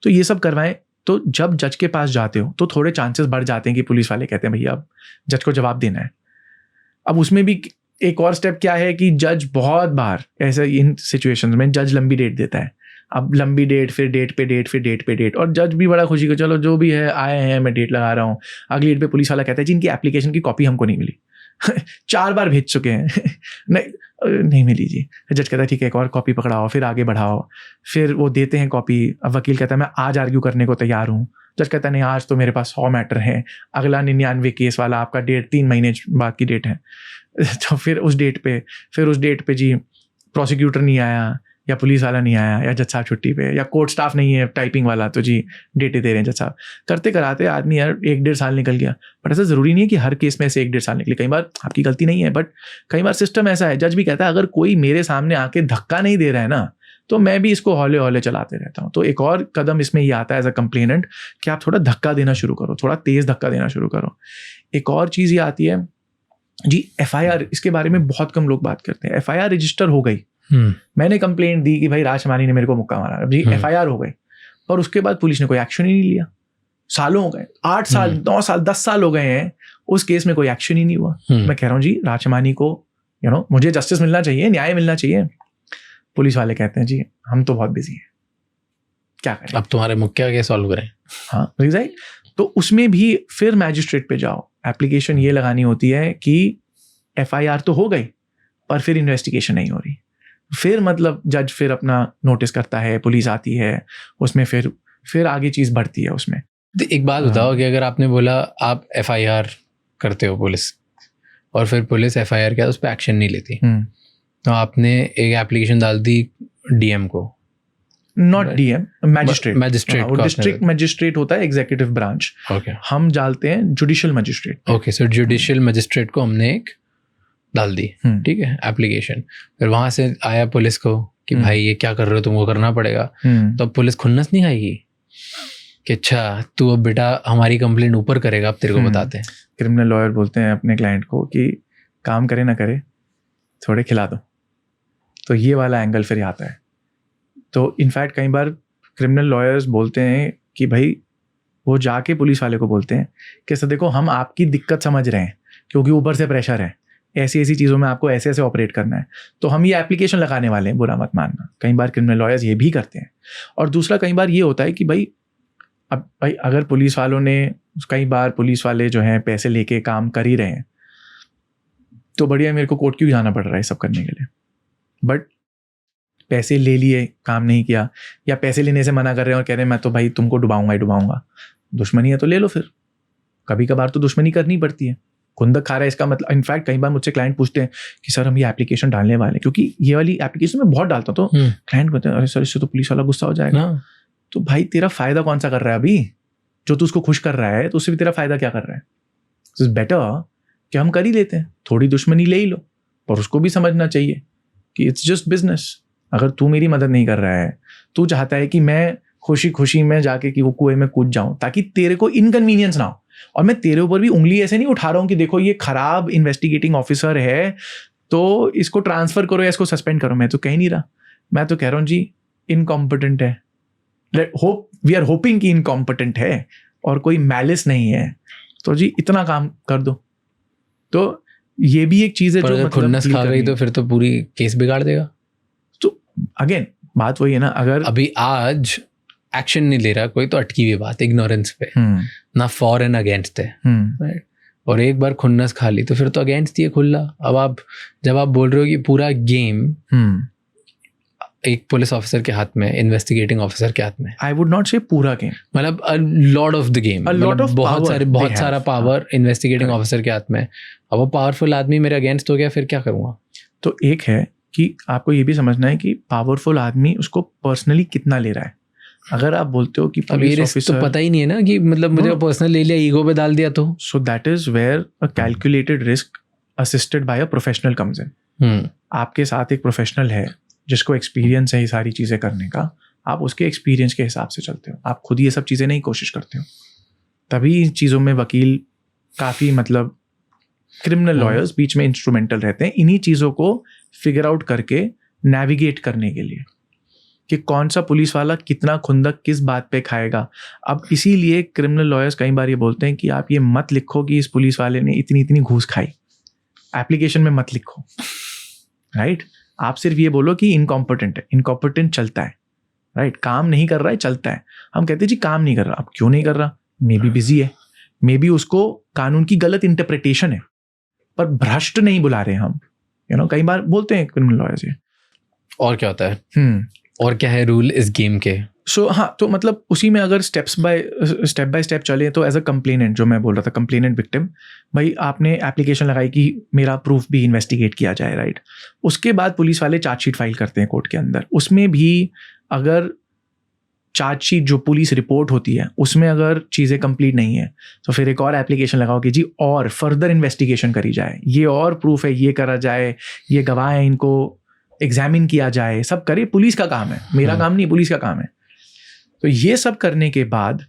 तो ये सब करवाएं. तो जब जज के पास जाते हो तो थोड़े चांसेस बढ़ जाते हैं कि पुलिस वाले कहते हैं भैया अब जज को जवाब देना है. अब उसमें भी एक और स्टेप क्या है कि जज बहुत बार ऐसे इन सिचुएशंस में जज लंबी डेट देता है. अब लंबी डेट, फिर डेट पे डेट, फिर डेट पे डेट, और जज भी बड़ा खुशी को चलो जो भी है आए हैं, मैं डेट लगा रहा हूँ. अगली डेट पे पुलिस वाला कहता है जिनकी एप्लीकेशन की कॉपी हमको नहीं मिली. 4 बार भेज चुके हैं. नहीं नहीं मिली जी। जज कहता है ठीक है एक और कॉपी पकड़ाओ, फिर आगे बढ़ाओ, फिर वो देते हैं कॉपी। अब वकील कहता है मैं आज आर्ग्यू करने को तैयार हूँ। जज कहता है नहीं आज तो मेरे पास 100 मैटर है, अगला 99 केस वाला आपका डेट 3 महीने बाद की डेट है। तो फिर उस डेट पे जी प्रोसिक्यूटर नहीं आया, या पुलिस वाला नहीं आया, या जज साहब छुट्टी पे, या कोर्ट स्टाफ नहीं है टाइपिंग वाला, तो जी डेटें दे रहे हैं जज साहब। करते कराते आदमी यार 1-1.5 साल निकल गया। बट ऐसा ज़रूरी नहीं है कि हर केस में से 1-1.5 साल निकले। कई बार आपकी गलती नहीं है, बट कई बार सिस्टम ऐसा है, जज भी कहता है अगर कोई मेरे सामने आके धक्का नहीं दे रहा है ना, तो मैं भी इसको हौले हौले चलाते रहता हूँ। तो एक और कदम इसमें ये आता है एज अ कंप्लेनेंट कि आप थोड़ा धक्का देना शुरू करो, थोड़ा तेज़ धक्का देना शुरू करो। एक और चीज़ ये आती है जी FIR, इसके बारे में बहुत कम लोग बात करते हैं। FIR रजिस्टर हो गई, मैंने कंप्लेंट दी कि भाई राजमानी ने मेरे को मुक्का मारा, जी FIR हो गई, और उसके बाद पुलिस ने कोई एक्शन ही नहीं लिया। सालों हो गए, 8 साल 9 साल 10 साल हो गए हैं, उस केस में कोई एक्शन ही नहीं हुआ। मैं कह रहा हूँ जी राजमानी को मुझे जस्टिस मिलना चाहिए, न्याय मिलना चाहिए। पुलिस वाले कहते हैं जी हम तो बहुत बिजी हैं, क्या करें, अब तुम्हारे मुक्का कैसे सॉल्व करें। हाँ एग्जैक्ट। तो उसमें भी फिर मैजिस्ट्रेट पे जाओ, एप्लीकेशन ये लगानी होती है कि FIR तो हो गई पर फिर इन्वेस्टिगेशन नहीं हो रही। फिर मतलब जज फिर अपना नोटिस करता है, पुलिस आती है, उसमें फिर आगे चीज़ बढ़ती है उसमें। एक बात बताओ कि अगर आपने बोला आप FIR करते हो पुलिस, और फिर पुलिस FIR किया उस पर एक्शन नहीं लेती, तो आपने एक एप्लीकेशन डाल दी DM को, not DM, magistrate. Magistrate, district magistrate होता है एग्जीक्यूटिव ब्रांच। ओके, हम डालते हैं जुडिशियल मैजिस्ट्रेट। ओके, सो जुडिशियल मैजिस्ट्रेट को हमने एक डाल दी, ठीक है, एप्लीकेशन। फिर वहां से आया पुलिस को कि भाई ये क्या कर रहे हो, तुमको करना पड़ेगा। तो पुलिस खुन्नस नहीं आएगी कि अच्छा तू अब बेटा हमारी कंप्लेंट ऊपर करेगा, अब तेरे को बताते हैं। क्रिमिनल लॉयर बोलते हैं अपने क्लाइंट को कि काम करे ना करे थोड़े खिला दो, तो ये वाला एंगल फिर आता है। तो इनफैक्ट कई बार क्रिमिनल लॉयर्स बोलते हैं कि भाई वो जाके पुलिस वाले को बोलते हैं कि सर देखो हम आपकी दिक्कत समझ रहे हैं, क्योंकि ऊपर से प्रेशर है, ऐसी ऐसी चीज़ों में आपको ऐसे ऐसे ऑपरेट करना है, तो हम ये एप्लीकेशन लगाने वाले हैं, बुरा मत मानना। कई बार क्रिमिनल लॉयर्स ये भी करते हैं। और दूसरा कई बार ये होता है कि भाई अब भाई अगर पुलिस वालों ने, कई बार पुलिस वाले जो हैं पैसे लेके काम कर ही रहे हैं, तो बढ़िया मेरे को कोर्ट क्यों जाना पड़ रहा है सब करने के लिए। बट पैसे ले लिए, काम नहीं किया, या पैसे लेने से मना कर रहे हैं और कह रहे हैं मैं तो भाई तुमको डुबाऊंगा ही डुबाऊंगा, दुश्मनी है तो ले लो। फिर कभी कभार तो दुश्मनी करनी पड़ती है, खुंदक खा रहा है इसका मतलब। इनफैक्ट कई बार मुझसे क्लाइंट पूछते हैं कि सर हम ये एप्लीकेशन डालने वाले हैं, क्योंकि ये वाली एप्लीकेशन मैं बहुत डालता हूँ, तो क्लाइंट कहते हैं अरे सर इससे तो पुलिस वाला गुस्सा हो जाएगा। तो भाई तेरा फायदा कौन सा कर रहा है अभी, जो तू उसको खुश कर रहा है तो उससे भी तेरा फायदा क्या कर रहा है। इट्स बेटर कि हम कर ही लेते हैं, थोड़ी दुश्मनी ले ही लो, पर उसको भी समझना चाहिए कि इट्स जस्ट बिजनेस। अगर तू मेरी मदद नहीं कर रहा है, तू चाहता है कि मैं खुशी खुशी में जाके कि वो कुएं में कूद जाऊं ताकि तेरे को इनकन्वीनियंस ना हो, और मैं तेरे ऊपर भी उंगली ऐसे नहीं उठा रहा हूं कि देखो ये खराब इन्वेस्टिगेटिंग ऑफिसर है तो इसको ट्रांसफर करो या इसको सस्पेंड करो, मैं तो कह नहीं रहा। मैं तो कह रहा हूं जी इनकॉम्पिटेंट है, वी आर होपिंग कि इनकॉम्पिटेंट है और कोई मैलिस नहीं है, तो जी इतना काम कर दो। तो ये भी एक चीज है जो मतलब खुन्नस खा गई तो फिर तो पूरी केस बिगाड़ देगा। तो अगेन बात वही है ना, अगर अभी आज एक्शन नहीं ले रहा कोई तो अटकी हुई बात, इग्नोरेंस पे, ना फॉर एंड अगेंस्ट है, राइट। और एक बार खुन्नस खा ली तो फिर तो अगेंस्ट ही खुला। अब आप जब आप बोल रहे हो कि पूरा गेम एक पुलिस ऑफिसर के हाथ में, इन्वेस्टिगेटिंग ऑफिसर के हाथ में, आई वुड नॉट से पूरा गेम, मतलब a lot of the game, बहुत सारा पावर इन्वेस्टिगेटिंग ऑफिसर के हाथ में। अब वो पावरफुल आदमी मेरे अगेंस्ट हो गया, फिर क्या करूँगा। तो एक है कि आपको ये भी समझना है कि पावरफुल आदमी उसको पर्सनली कितना ले रहा है। अगर आप बोलते हो कि पुलिस ऑफिसर, तो पता ही नहीं है ना कि मतलब मुझे पर्सनल ले लिया, ईगो पे डाल दिया, तो so that is where a calculated risk assisted by a professional comes in. आपके साथ एक प्रोफेशनल है जिसको एक्सपीरियंस है ये सारी चीज़ें करने का, आप उसके एक्सपीरियंस के हिसाब से चलते हो, आप खुद ये सब चीज़ें नहीं कोशिश करते हो। तभी इन चीज़ों में वकील काफ़ी मतलब क्रिमिनल लॉयर्स बीच में इंस्ट्रूमेंटल रहते हैं, इन्हीं चीज़ों को फिगर आउट करके नेविगेट करने के लिए कि कौन सा पुलिस वाला कितना खुंदक किस बात पे खाएगा। अब इसीलिए क्रिमिनल लॉयर्स कई बार ये बोलते हैं कि आप ये मत लिखो कि इस पुलिस वाले ने इतनी इतनी घूस खाई, एप्लीकेशन में मत लिखो, राइट। आप सिर्फ ये बोलो कि इनकॉम्पिटेंट है, इनकॉम्पिटेंट चलता है, राइट, काम नहीं कर रहा है चलता है। हम कहते हैं जी काम नहीं कर रहा, अब क्यों नहीं कर रहा, मे बी बिजी है, मे बी उसको कानून की गलत इंटरप्रिटेशन है, पर भ्रष्ट नहीं बुला रहे हम, कई बार बोलते हैं क्रिमिनल लॉयर्स ये। और क्या होता है और क्या है रूल इस गेम के? हाँ, तो मतलब उसी में अगर स्टेप बाय स्टेप चले तो एज अ कंप्लेनेंट, जो मैं बोल रहा था कंप्लेनेंट विक्टिम, भाई आपने एप्लीकेशन लगाई कि मेरा प्रूफ भी इन्वेस्टिगेट किया जाए, राइट। उसके बाद पुलिस वाले चार्जशीट फाइल करते हैं कोर्ट के अंदर। उसमें भी अगर चार्जशीट जो पुलिस रिपोर्ट होती है उसमें अगर चीज़ें कंप्लीट नहीं है तो फिर एक और एप्लीकेशन लगाओ कि जी और फर्दर इन्वेस्टिगेशन करी जाए, ये और प्रूफ है ये करा जाए, ये गवाह है इनको एग्जामिन किया जाए, सब करे। पुलिस का काम है, मेरा काम नहीं, पुलिस का काम है। तो ये सब करने के बाद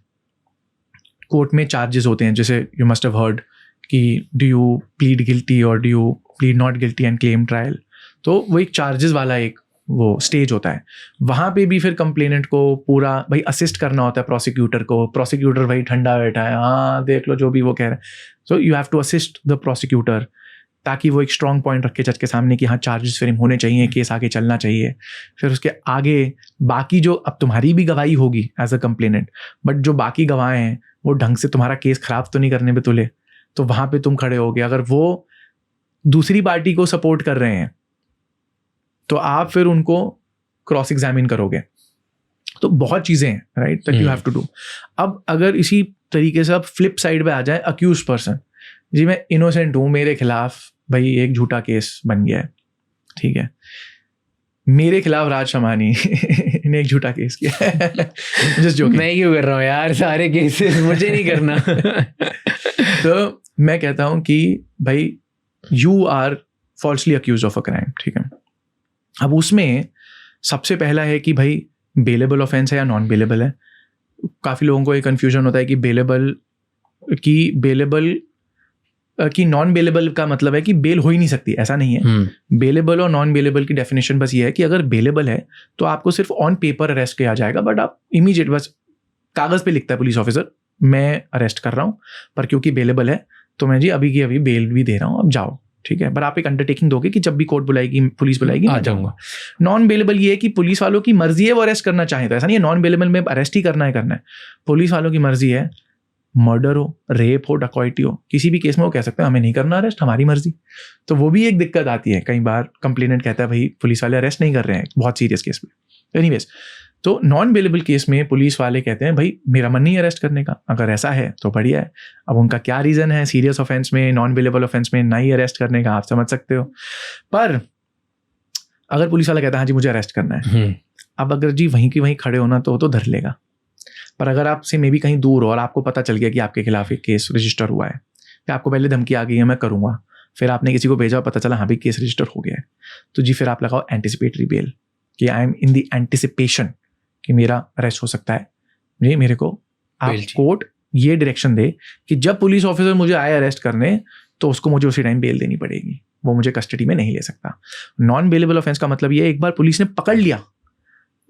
कोर्ट में चार्जेस होते हैं, जैसे यू मस्ट हैव हर्ड कि डू यू प्लीड गिल्टी और do you plead not guilty and claim trial. तो वो एक चार्जेस वाला एक वो स्टेज होता है। वहाँ पे भी फिर कंप्लेनेंट को पूरा भाई असिस्ट करना होता है प्रोसिक्यूटर को। प्रोसिक्यूटर भाई ठंडा बैठा है, हाँ देख लो जो भी वो कह रहे हैं, so you have to assist the prosecutor ताकि वो एक स्ट्रॉन्ग पॉइंट रखे जज के सामने कि हाँ चार्जेस फ्रेम होने चाहिए, केस आगे चलना चाहिए। फिर उसके आगे बाकी जो, अब तुम्हारी भी गवाही होगी एज अ कंप्लेनेंट, बट जो बाकी गवाह हैं वो ढंग से तुम्हारा केस खराब तो नहीं करने पे तुले, तो वहाँ पे तुम खड़े होगे। अगर वो दूसरी पार्टी को सपोर्ट कर रहे हैं तो आप फिर उनको क्रॉस एग्जामिन करोगे। तो बहुत चीज़ें हैं, right, that you have to do. अब अगर इसी तरीके से अब फ्लिप साइड पे आ जाए, अक्यूज पर्सन, जी मैं इनोसेंट हूँ, मेरे खिलाफ भाई एक झूठा केस बन गया है, ठीक है, मेरे खिलाफ राज शमानी ने एक झूठा केस किया है। जस्ट जोकिंग, मैं क्यों कर रहा हूँ यार सारे केसेस, मुझे नहीं करना। तो मैं कहता हूँ कि भाई you are falsely accuse of a crime, ठीक है। अब उसमें सबसे पहला है कि भाई बेलेबल ऑफेंस है या नॉन बेलेबल है। काफ़ी लोगों को एक कन्फ्यूजन होता है कि बेलेबल की नॉन बेलेबल का मतलब है कि बेल हो ही नहीं सकती, ऐसा नहीं है। बेलेबल और नॉन बेलेबल की डेफिनेशन बस ये है कि अगर बेलेबल है तो आपको सिर्फ ऑन पेपर अरेस्ट किया जाएगा, बट आप इमीडिएट बस कागज़ पे लिखता है पुलिस ऑफिसर मैं अरेस्ट कर रहा हूँ, पर क्योंकि बेलेबल है तो मैं जी अभी की अभी बेल भी दे रहा हूँ, अब जाओ, ठीक है। पर आप एक अंडरटेकिंग दोगे कि जब भी कोर्ट बुलाएगी, पुलिस बुलाएगी, आ जाऊंगा। नॉन बेलेबल ये है कि पुलिस वालों की मर्जी है वो अरेस्ट करना चाहे तो, ऐसा नहीं है नॉन बेलेबल में अरेस्ट ही करना है। पुलिस वालों की मर्जी है, मर्डर हो, रेप हो, डकैती हो, किसी भी केस में वो कह सकते हैं हमें नहीं करना अरेस्ट, हमारी मर्जी। तो वो भी एक दिक्कत आती है, कई बार कंप्लेनेंट कहता है भाई पुलिस वाले अरेस्ट नहीं कर रहे हैं बहुत सीरियस केस में। एनीवेज, तो नॉन बेलेबल केस में पुलिस वाले कहते हैं भाई मेरा मन नहीं अरेस्ट करने का। अगर ऐसा है तो बढ़िया है। अब उनका क्या रीज़न है सीरियस ऑफेंस में, नॉन बेलेबल ऑफेंस में नहीं अरेस्ट करने का, आप समझ सकते हो। पर अगर पुलिस वाला कहता है हाँ जी मुझे अरेस्ट करना है, अब अगर जी वहीं की वहीं खड़े होना तो वो तो धर लेगा। पर अगर आपसे मे भी कहीं दूर हो और आपको पता चल गया कि आपके खिलाफ एक केस रजिस्टर हुआ है, या आपको पहले धमकी आ गई है मैं करूँगा, फिर आपने किसी को भेजा, पता चला हाँ भी केस रजिस्टर हो गया है, तो जी फिर आप लगाओ एंटिसिपेटरी बेल कि I am in the anticipation कि मेरा अरेस्ट हो सकता है। ये मेरे को आप कोर्ट ये डायरेक्शन दे कि जब पुलिस ऑफिसर मुझे आए अरेस्ट करने तो उसको मुझे उसी टाइम बेल देनी पड़ेगी, वो मुझे कस्टडी में नहीं ले सकता। नॉन बेलेबल ऑफेंस का मतलब ये एक बार पुलिस ने पकड़ लिया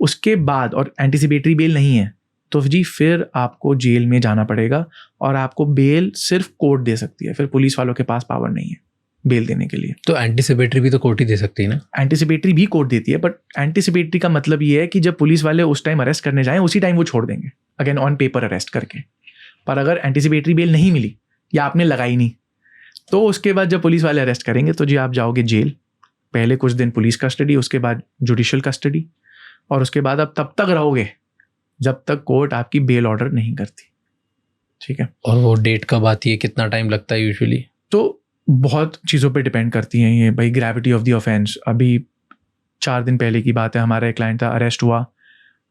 उसके बाद और एंटिसिपेटरी बेल नहीं है तो जी फिर आपको जेल में जाना पड़ेगा और आपको बेल सिर्फ कोर्ट दे सकती है, फिर पुलिस वालों के पास पावर नहीं है बेल देने के लिए। तो एंटिसिपेटरी भी तो कोर्ट ही दे सकती है ना? एंटिसिपेटरी भी कोर्ट देती है, बट एंटिसिपेटरी का मतलब ये है कि जब पुलिस वाले उस टाइम अरेस्ट करने जाएं उसी टाइम वो छोड़ देंगे, अगेन ऑन पेपर अरेस्ट करके। पर अगर एंटिसिपेटरी बेल नहीं मिली या आपने लगाई नहीं तो उसके बाद जब पुलिस वाले अरेस्ट करेंगे तो जी आप जाओगे जेल, पहले कुछ दिन पुलिस कस्टडी, उसके बाद जुडिशियल कस्टडी, और उसके बाद आप तब तक रहोगे जब तक कोर्ट आपकी बेल ऑर्डर नहीं करती, ठीक है। और वो डेट कब आती है, कितना टाइम लगता है यूजुअली? तो बहुत चीज़ों पे डिपेंड करती हैं ये, भाई ग्रेविटी ऑफ द ऑफेंस। अभी 4 दिन पहले की बात है, हमारा एक क्लाइंट था, अरेस्ट हुआ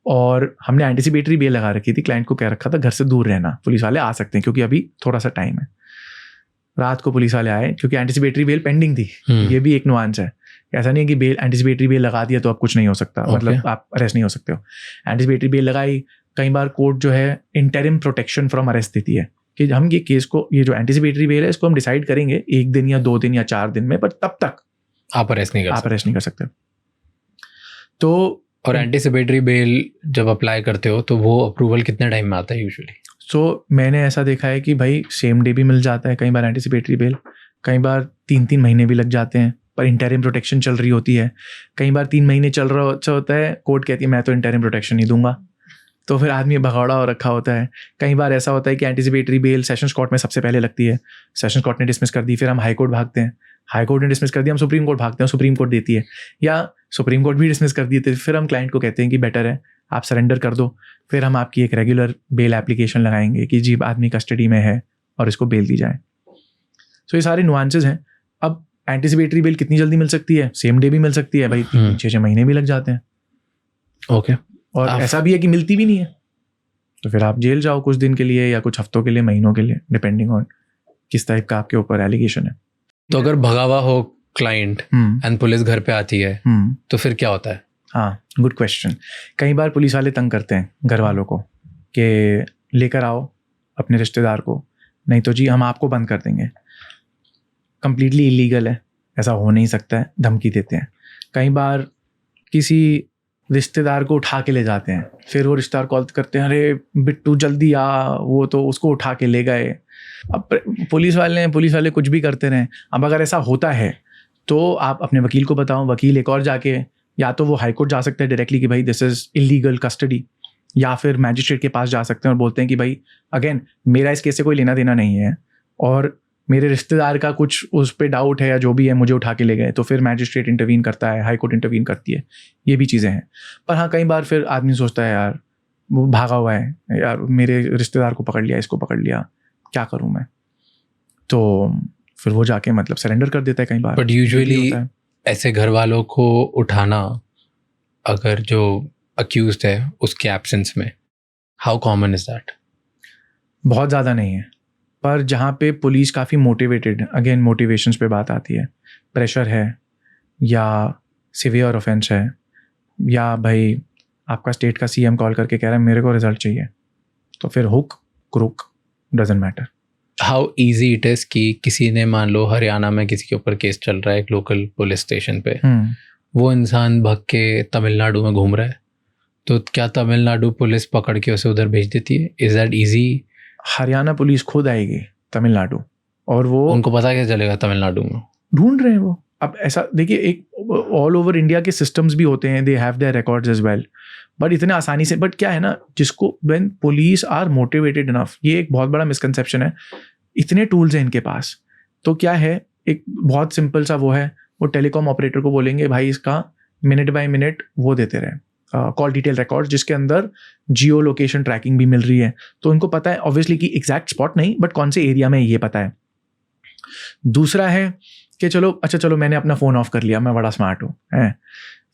और हमने एंटिसिपेटरी बेल लगा रखी थी। क्लाइंट को कह रखा था घर से दूर रहना, पुलिस वाले आ सकते हैं क्योंकि अभी थोड़ा सा टाइम है। रात को पुलिस वाले आए क्योंकि एंटिसिपेटरी बेल पेंडिंग थी। ये भी एक नुआंस है, ऐसा नहीं है कि बेल एंटिसिपेटरी बेल लगा दिया तो अब कुछ नहीं हो सकता, मतलब आप अरेस्ट नहीं हो सकते हो। एंटिसिपेटरी बेल लगाई, कई बार कोर्ट जो है इंटरिम प्रोटेक्शन फ्रॉम अरेस्ट देती है कि हम ये केस को, ये जो एंटिसिपेटरी बेल है इसको हम डिसाइड करेंगे 1 दिन या 2 दिन या 4 दिन में, पर तब तक आप अरेस्ट नहीं कर सकते। तो और एंटिसिपेटरी बेल जब अप्लाई करते हो तो वो अप्रूवल कितने टाइम में आता है यूजुअली? सो मैंने ऐसा देखा है कि भाई सेम डे भी मिल जाता है कई बार एंटिसिपेटरी बेल, कई बार 3-3 महीने भी लग जाते हैं, पर इंटरिम प्रोटेक्शन चल रही होती है। कई बार 3 महीने चल रहा होता है, कोर्ट कहती है मैं तो इंटरिम प्रोटेक्शन नहीं दूंगा, तो फिर आदमी भगौड़ा हो रखा होता है। कई बार ऐसा होता है कि एंटिसिपेटरी बेल सेशंस कोर्ट में सबसे पहले लगती है, सेशंस कोर्ट ने डिसमिस कर दी, फिर हम हाई कोर्ट भागते हैं, हाई कोर्ट ने डिसमिस कर दिया, हम सुप्रीम कोर्ट भागते हैं, सुप्रीम कोर्ट देती है, या सुप्रीम कोर्ट भी डिसमिस कर दी, तो फिर हम क्लाइंट को कहते हैं कि बेटर है आप सरेंडर कर दो, फिर हम आपकी एक रेगुलर बेल एप्लीकेशन लगाएंगे कि जी आदमी कस्टडी में है और इसको बेल दी जाए। सो ये सारे नुआंसेस हैं। अब एंटिसिपेटरी बेल कितनी जल्दी मिल सकती है? सेम डे भी मिल सकती है भाई, 6 महीने भी लग जाते हैं। ओके और ऐसा भी है कि मिलती भी नहीं है, तो फिर आप जेल जाओ कुछ दिन के लिए या कुछ हफ्तों के लिए, महीनों के लिए, डिपेंडिंग ऑन किस टाइप का आपके ऊपर एलिगेशन है। तो अगर भगा हुआ हो क्लाइंट एंड पुलिस घर पे आती है तो फिर क्या होता है? हाँ, गुड क्वेश्चन। कई बार पुलिस वाले तंग करते हैं घर वालों को कि लेकर आओ अपने रिश्तेदार को, नहीं तो जी हम आपको बंद कर देंगे। कंप्लीटली इलीगल है, ऐसा हो नहीं सकता है, धमकी देते हैं। कई बार किसी रिश्तेदार को उठा के ले जाते हैं, फिर वो रिश्तेदार कॉल करते हैं, अरे बिट्टू जल्दी आ, वो तो उसको उठा के ले गए। अब पुलिस वाले कुछ भी करते रहें। अब अगर ऐसा होता है तो आप अपने वकील को बताओ, वकील एक और जाके या तो वो हाई कोर्ट जा सकते हैं डायरेक्टली कि भाई दिस इज़ इलीगल कस्टडी, या फिर मैजिस्ट्रेट के पास जा सकते हैं और बोलते हैं कि भाई अगेन मेरा इस केस से कोई लेना देना नहीं है और मेरे रिश्तेदार का कुछ उस पर डाउट है या जो भी है, मुझे उठा के ले गए, तो फिर मैजिस्ट्रेट इंटरवीन करता है, हाई कोर्ट इंटरवीन करती है। ये भी चीज़ें हैं। पर हाँ, कई बार फिर आदमी सोचता है यार वो भागा हुआ है, यार मेरे रिश्तेदार को पकड़ लिया, इसको पकड़ लिया, क्या करूँ मैं? तो फिर वो जाके मतलब सरेंडर कर देता है कई बार। बट यूजुअली ऐसे घर वालों को उठाना, अगर जो अक्यूज्ड है उसके एब्सेंस में, हाउ कॉमन इज दैट? बहुत ज़्यादा नहीं है, पर जहाँ पे पुलिस काफ़ी मोटिवेटेड, अगेन मोटिवेशंस पे बात आती है, प्रेशर है या सिवियर ऑफेंस है, या भाई आपका स्टेट का सीएम कॉल करके कह रहा है मेरे को रिजल्ट चाहिए, तो फिर hook crook doesn't matter. How easy it is कि किसी ने, मान लो हरियाणा में किसी के ऊपर केस चल रहा है एक लोकल पुलिस स्टेशन पे, वो इंसान भग के तमिलनाडु में घूम रहा है, तो क्या तमिलनाडु पुलिस पकड़ के उसे उधर भेज देती है? Is that easy? Haryana police खुद आएगी तमिलनाडु, और वो उनको पता क्या चलेगा तमिलनाडु में ढूंढ रहे हैं वो। अब ऐसा देखिए, एक ऑल ओवर इंडिया के सिस्टम्स भी होते हैं, they have their records as well, but इतने आसानी से, बट क्या है ना, जिसको when police are motivated enough, ये एक बहुत बड़ा मिसकंसेप्शन है, इतने टूल्स हैं इनके पास, तो क्या है, एक बहुत सिंपल सा वो है, वो टेलीकॉम ऑपरेटर को बोलेंगे भाई इसका मिनट बाय मिनट वो देते रहे कॉल डिटेल रिकॉर्ड, जिसके अंदर जियो लोकेशन ट्रैकिंग भी मिल रही है, तो इनको पता है ऑब्वियसली कि एग्जैक्ट स्पॉट नहीं, बट कौन से एरिया में, ये पता है। दूसरा है कि चलो मैंने अपना फ़ोन ऑफ कर लिया, मैं बड़ा स्मार्ट हूँ,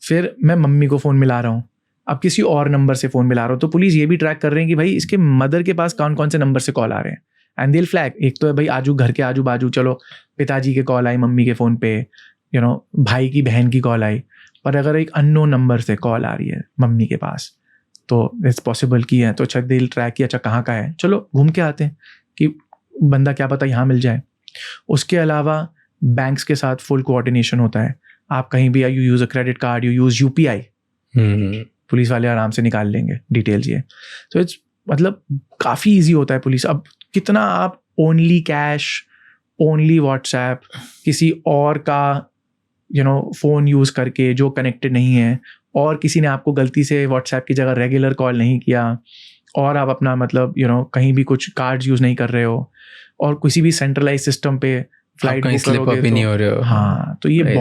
फिर मैं मम्मी को फ़ोन मिला रहा हूँ, अब किसी और नंबर से फ़ोन मिला रहा हूँ, तो पुलिस ये भी ट्रैक कर रहे हैं कि भाई इसके मदर के पास कौन कौन से नंबर से कॉल आ रहे हैं, एंड दिल फ्लैग। एक तो है भाई घर के आजू बाजू, चलो पिताजी के कॉल आई मम्मी के फ़ोन पे, भाई की बहन की कॉल आई, पर अगर एक अननोन नंबर से कॉल आ रही है मम्मी के पास, तो इट्स पॉसिबल की है, तो अच्छा दिल ट्रैक किया, अच्छा कहाँ का है, चलो घूम के आते हैं कि बंदा क्या पता यहाँ मिल जाए। उसके अलावा बैंक्स के साथ फुल कोऑर्डिनेशन होता है, आप कहीं भी you use a credit card, you use UPI, police वाले आराम से निकाल लेंगे डिटेल्स ये। तो इट्स मतलब काफ़ी ईजी होता है पुलिस। अब कितना आप ओनली कैश, ओनली व्हाट्सएप, किसी और का फ़ोन यूज़ करके जो कनेक्टेड नहीं है, और किसी ने आपको गलती से व्हाट्सएप की जगह रेगुलर कॉल नहीं किया, और आप अपना मतलब कहीं भी कुछ कार्ड्स यूज़ नहीं कर रहे हो, और किसी भी सेंट्रलाइज सिस्टम पे फ्लाइट बुक करोगे तो, नहीं हो रहे हो। हाँ, तो ये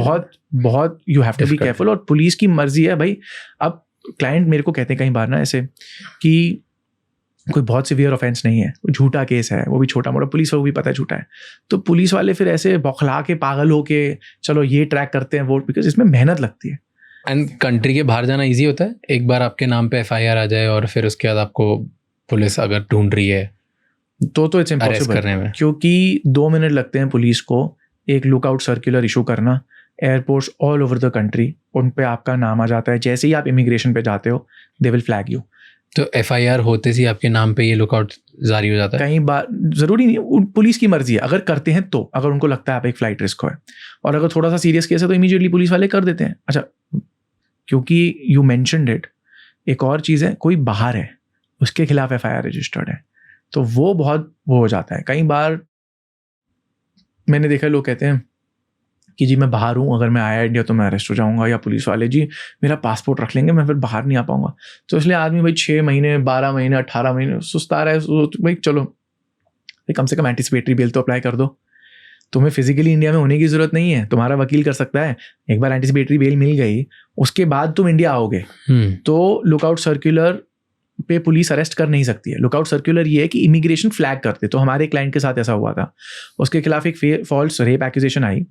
बहुत you have to be careful, और पुलिस की मर्जी है भाई। अब क्लाइंट मेरे को कहते हैं कई बार ना ऐसे कि कोई बहुत सीवियर ऑफेंस नहीं है, झूठा केस है, वो भी छोटा मोटा, पुलिस वालों को भी पता है झूठा है, तो पुलिस वाले फिर ऐसे बौखला के पागल हो के चलो ये ट्रैक करते हैं वो, बिकॉज इसमें मेहनत लगती है। एंड कंट्री के बाहर जाना इजी होता है, एक बार आपके नाम पे FIR आ जाए और फिर उसके बाद आपको पुलिस अगर ढूंढ रही है तो इट्स इम्पॉसिबल करने में, क्योंकि 2 मिनट लगते हैं पुलिस को एक लुकआउट सर्कुलर इशू करना। Airports all over the country, उन पे आपका नाम आ जाता है, जैसे ही आप इमिग्रेशन पे जाते हो दे विल फ्लैग यू। तो FIR होते ही आपके नाम पे ये लुकआउट जारी हो जाता है? कई बार ज़रूरी नहीं, पुलिस की मर्जी है, अगर करते हैं तो, अगर उनको लगता है आप एक फ्लाइट रिस्क हो है, और अगर थोड़ा सा सीरियस केस है तो इमीडिएटली पुलिस वाले कर देते हैं। अच्छा, क्योंकि यू मेंशन्ड इट, एक और चीज़ है, कोई बाहर है उसके खिलाफ FIR रजिस्टर्ड है, तो वो बहुत वो हो जाता है। कई बार मैंने देखा लोग कहते हैं कि जी मैं बाहर हूँ, अगर मैं आया इंडिया तो मैं अरेस्ट हो जाऊँगा, या पुलिस वाले जी मेरा पासपोर्ट रख लेंगे, मैं फिर बाहर नहीं आ पाऊँगा। तो इसलिए आदमी भाई 6 महीने 12 महीने 18 महीने सुस्ता रहा है। भाई चलो कम से कम एंटिसिपेटरी बेल तो अप्लाई कर दो। तुम्हें फिजिकली इंडिया में होने की जरूरत नहीं है, तुम्हारा वकील कर सकता है। एक बार एंटिसिपेटरी बेल मिल गई, उसके बाद तुम इंडिया आओगे तो लुकआउट सर्कुलर पे पुलिस अरेस्ट कर नहीं सकती है। लुकआउट सर्कुलर ये है कि इमिग्रेशन फ्लैग करते। तो हमारे क्लाइंट के साथ ऐसा हुआ था, उसके खिलाफ एक फॉल्स रेप एक्यूजेशन आई।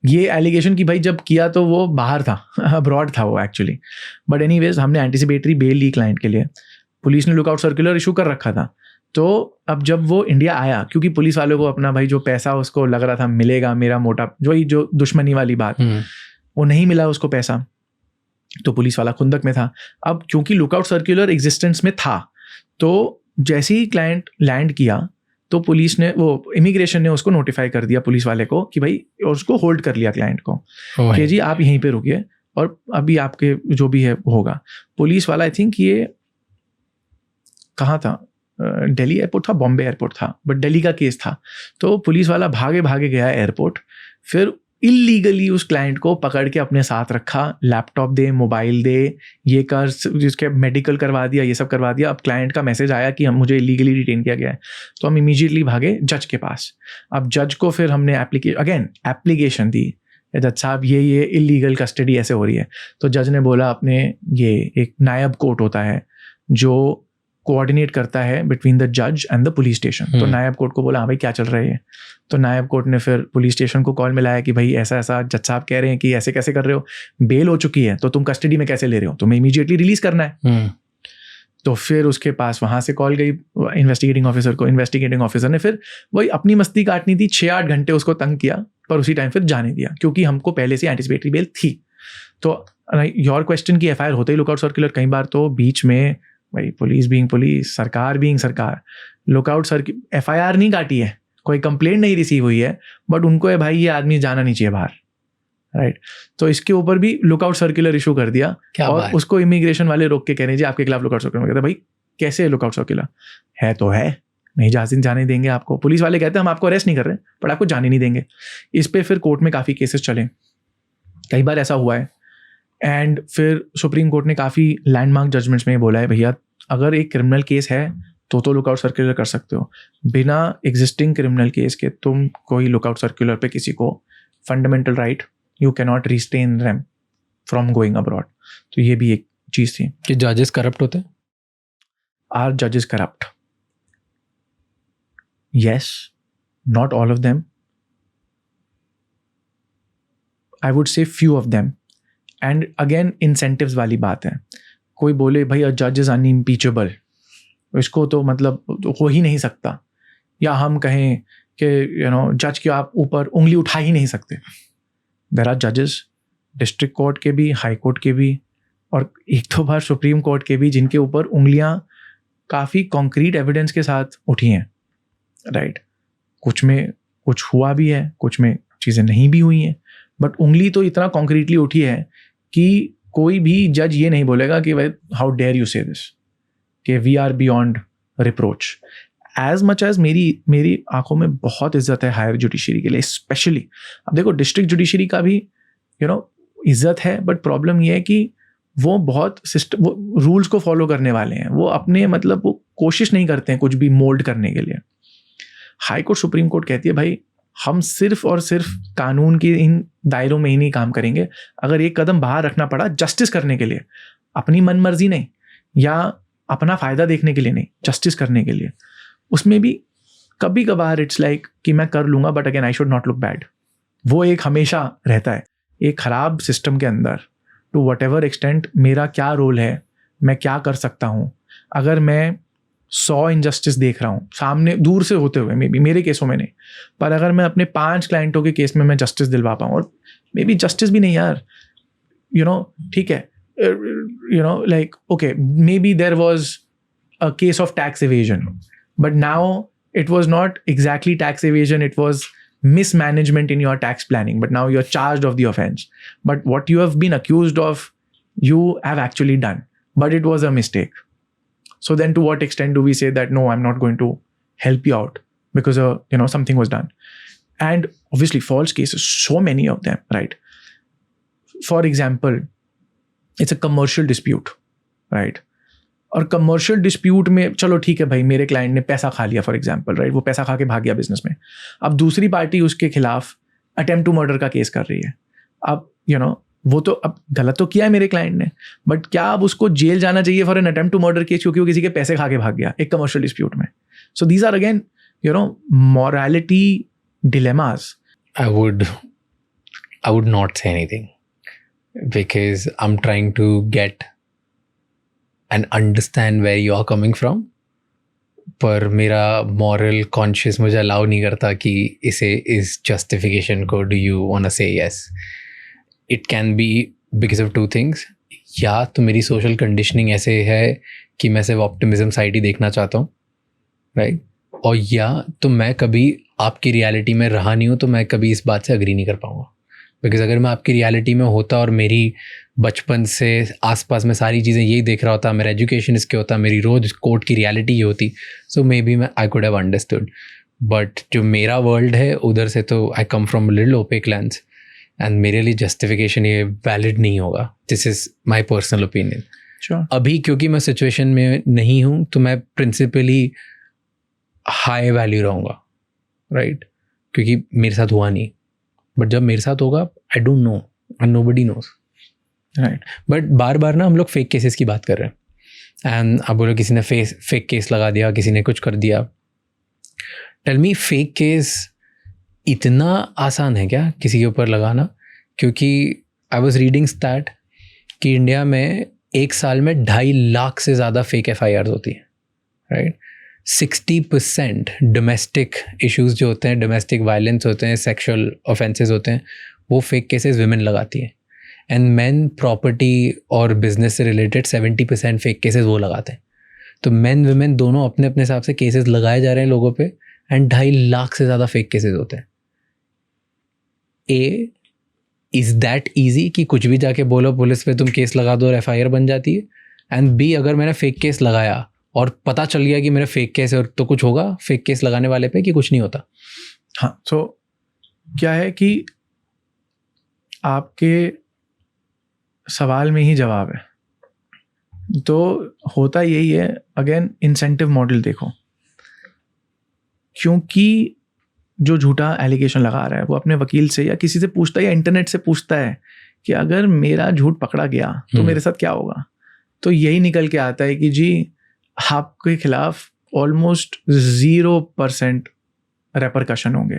ये एलिगेशन कि भाई जब किया तो वो बाहर था, अब्रॉड था वो एक्चुअली। बट एनीवेज हमने एंटिसिपेटरी बेल ली क्लाइंट के लिए, पुलिस ने लुकआउट सर्कुलर इशू कर रखा था। तो अब जब वो इंडिया आया, क्योंकि पुलिस वालों को अपना भाई जो पैसा उसको लग रहा था मिलेगा, मेरा मोटा जो दुश्मनी वाली बात, वो नहीं मिला उसको पैसा, तो पुलिस वाला खुंदक में था। अब क्योंकि लुकआउट सर्कुलर एग्जिस्टेंस में था, तो जैसे ही क्लाइंट लैंड किया तो पुलिस ने, वो इमिग्रेशन ने उसको नोटिफाई कर दिया पुलिस वाले को कि भाई, और उसको होल्ड कर लिया क्लाइंट को कि जी आप यहीं पे रुकिए और अभी आपके जो भी है होगा। पुलिस वाला आई थिंक ये कहाँ था, दिल्ली एयरपोर्ट था, बॉम्बे एयरपोर्ट था, बट दिल्ली का केस था। तो पुलिस वाला भागे भागे गया एयरपोर्ट, फिर इलीगली उस क्लाइंट को पकड़ के अपने साथ रखा, लैपटॉप दे, मोबाइल दे, ये कर, जिसके मेडिकल करवा दिया, ये सब करवा दिया। अब क्लाइंट का मैसेज आया कि हम मुझे इलीगली डिटेन किया गया है, तो हम इमीडिएटली भागे जज के पास। अब जज को फिर हमने एप्लीकेशन दी, जज साहब ये इलीगल कस्टडी ऐसे हो रही है। तो जज ने बोला अपने, ये एक नायब कोर्ट होता है जो कोऑर्डिनेट करता है बिटवीन द जज एंड द पुलिस स्टेशन। तो नायब कोर्ट को बोला हाँ भाई क्या चल रहा है। तो नायब कोर्ट ने फिर पुलिस स्टेशन को कॉल मिलाया कि भाई ऐसा ऐसा जज साहब कह रहे हैं कि ऐसे कैसे कर रहे हो, बेल हो चुकी है तो तुम कस्टडी में कैसे ले रहे हो, तुम्हें इमीडिएटली रिलीज करना है। तो फिर उसके पास वहाँ से कॉल गई इन्वेस्टिगेटिंग ऑफिसर को। इन्वेस्टिगेटिंग ऑफिसर ने फिर वही अपनी मस्ती काटनी थी, 6-8 घंटे उसको तंग किया, पर उसी टाइम फिर जाने दिया, क्योंकि हमको पहले से एंटिसिपेटरी बेल थी। तो योर क्वेश्चन की एफआईआर होते ही लुकआउट सर्कुलर, कई बार तो बीच में भाई पुलिस बीइंग पुलिस, सरकार बीइंग सरकार, लुकआउट सर्कुलर एफआईआर नहीं काटी है, कोई कंप्लेंट नहीं रिसीव हुई है, बट उनको है भाई ये आदमी जाना नहीं चाहिए बाहर, राइट। तो इसके ऊपर भी लुकआउट सर्कुलर इशू कर दिया। और उसको इमिग्रेशन वाले रोक के कह रहे जी आपके खिलाफ लुकआउट सर्कुलर। कहते भाई कैसे लुकआउट सर्कुलर है, तो है नहीं, जाने देंगे आपको। पुलिस वाले कहते हैं हम आपको अरेस्ट नहीं कर रहे, बट आपको जाने नहीं देंगे। इस पे फिर कोर्ट में काफ़ी केसेस चले, कई बार ऐसा हुआ है। एंड फिर सुप्रीम कोर्ट ने काफ़ी लैंडमार्क जजमेंट्स में बोला है भैया अगर एक क्रिमिनल केस है तो लुकआउट सर्कुलर कर सकते हो, बिना एग्जिस्टिंग क्रिमिनल केस के तुम कोई लुकआउट सर्कुलर पे किसी को fundamental right, you can not restrain them from going abroad. तो ये भी एक चीज़ थी कि जजेस करप्ट होते हैं। आर जजेस corrupt? Yes, not all of them, I would say few of them. And again incentives वाली बात है। कोई बोले भाई अ जज इज अनइम्पीचेबल, इसको तो मतलब हो ही नहीं सकता, या हम कहें कि जज के आप ऊपर उंगली उठा ही नहीं सकते। देयर आर जजेस डिस्ट्रिक्ट कोर्ट के भी, हाई कोर्ट के भी, और एक तो बार सुप्रीम कोर्ट के भी, जिनके ऊपर उंगलियां काफ़ी कॉन्क्रीट एविडेंस के साथ उठी हैं, राइट। कुछ में कुछ हुआ भी है, कुछ में चीज़ें नहीं भी हुई हैं, बट उंगली तो इतना कॉन्क्रीटली उठी है कि कोई भी जज ये नहीं बोलेगा कि भाई how dare you say this, कि we are beyond reproach. As much as मेरी आंखों में बहुत इज्जत है हायर जुडिशरी के लिए, स्पेशली। अब देखो डिस्ट्रिक्ट जुडिशरी का भी इज्जत है, बट प्रॉब्लम ये है कि वो बहुत वो रूल्स को फॉलो करने वाले हैं, वो अपने मतलब वो कोशिश नहीं करते हैं कुछ भी मोल्ड करने के लिए। हाई कोर्ट सुप्रीम कोर्ट कहती है भाई हम सिर्फ और सिर्फ कानून के इन दायरों में ही नहीं काम करेंगे, अगर एक कदम बाहर रखना पड़ा जस्टिस करने के लिए, अपनी मनमर्जी नहीं या अपना फ़ायदा देखने के लिए नहीं, जस्टिस करने के लिए, उसमें भी कभी कभार इट्स लाइक कि मैं कर लूँगा, but again I should not look bad. वो एक हमेशा रहता है एक ख़राब सिस्टम के अंदर, टू वट एवर एक्सटेंट मेरा क्या रोल है, मैं क्या कर सकता हूँ। अगर मैं 100 इनजस्टिस देख रहा हूँ सामने दूर से होते हुए, मे बी मेरे केसों में नहीं, पर अगर मैं अपने 5 क्लाइंटों के केस में मैं जस्टिस दिलवा पाऊँ, और मे बी जस्टिस भी नहीं यार, ठीक है, like okay may be there was a case of tax evasion, but now it was not exactly tax evasion, it was mismanagement in your tax planning, but now you're charged of the offense, but what you have been accused of you have actually done, but it was a mistake. So then to what extent do we say that no, I'm not going to help you out because something was done? And obviously false cases, so many of them, right? For example, it's a commercial dispute, right? और commercial dispute में चलो ठीक है भाई, मेरे client ने पैसा खा लिया फॉर एग्जांपल, राइट? वो पैसा खा के भाग गया बिजनेस में. अब दूसरी पार्टी उसके खिलाफ अटेम्प्ट टू मर्डर का केस कर रही है. अब वो तो अब गलत तो किया है मेरे क्लाइंट ने, बट क्या अब उसको जेल जाना चाहिए for an attempt to murder case क्योंकि वो किसी के पैसे खा के भाग गया एक कमर्शियल डिस्प्यूट में? So these are again morality dilemmas. I would not say anything because I'm trying to get and understand where you are coming from. पर मेरा moral conscious मुझे allow नहीं करता कि इसे इस justification को do you wanna say yes. It can be because of two things. या तो मेरी social conditioning ऐसे है कि मैं सिर्फ optimism side ही देखना चाहता हूँ, right? और या तो मैं कभी आपकी रियलिटी में रहा नहीं हूँ तो मैं कभी इस बात से अग्री नहीं कर पाऊँगा. बिकॉज अगर मैं आपकी रियलिटी में होता और मेरी बचपन से आसपास में सारी चीज़ें यही देख रहा होता, मेरा एजुकेशन इसके होता, मेरी रोज कोर्ट की रियलिटी ये होती, so may be I could have understood. But जो मेरा वर्ल्ड है उधर से तो I come from little opaque lands and मेरे लिए जस्टिफिकेशन ये वैलिड नहीं होगा. This is my personal opinion. अभी क्योंकि मैं सिचुएशन में नहीं हूँ तो मैं प्रिंसिपली हाई वैल्यू रहूँगा, राइट? क्योंकि मेरे साथ हुआ नहीं, बट जब मेरे साथ होगा I don't know and nobody knows, right? But बार बार ना हम लोग फेक केसेस की बात कर रहे हैं एंड अब बोलो किसी ने फेक केस लगा दिया, किसी ने कुछ कर दिया. टेल मी, फेक केस इतना आसान है क्या किसी के ऊपर लगाना? क्योंकि आई वॉज रीडिंग स्टैट कि इंडिया में एक साल में 2.5 लाख से ज़्यादा फेक FIRs होती है, राइट? 60% डोमेस्टिक इश्यूज जो होते हैं, डोमेस्टिक वायलेंस होते हैं, सेक्सुअल ऑफेंसेस होते हैं, वो फेक केसेस विमेन लगाती है. एंड मेन प्रॉपर्टी और बिजनेस से रिलेटेड 70% फेक केसेस वो लगाते हैं. तो मेन विमेन दोनों अपने अपने हिसाब से केसेस लगाए जा रहे हैं लोगों पे एंड 2.5 लाख से ज़्यादा फेक केसेस होते हैं. इज़ दैट ईजी कि कुछ भी जाके बोलो पुलिस पे, तुम केस लगा दो और FIR बन जाती है? एंड B, अगर मैंने फेक केस लगाया और पता चल गया कि मेरा फेक केस है, और तो कुछ होगा फेक केस लगाने वाले पे कि कुछ नहीं होता? हाँ, तो क्या है कि आपके सवाल में ही जवाब है. तो होता यही है, अगेन इंसेंटिव मॉडल देखो. क्योंकि जो झूठा एलिगेशन लगा रहा है वो अपने वकील से या किसी से पूछता है या इंटरनेट से पूछता है कि अगर मेरा झूठ पकड़ा गया तो मेरे साथ क्या होगा, तो यही निकल के आता है कि जी आपके खिलाफ ऑलमोस्ट 0% रेपरकशन होंगे.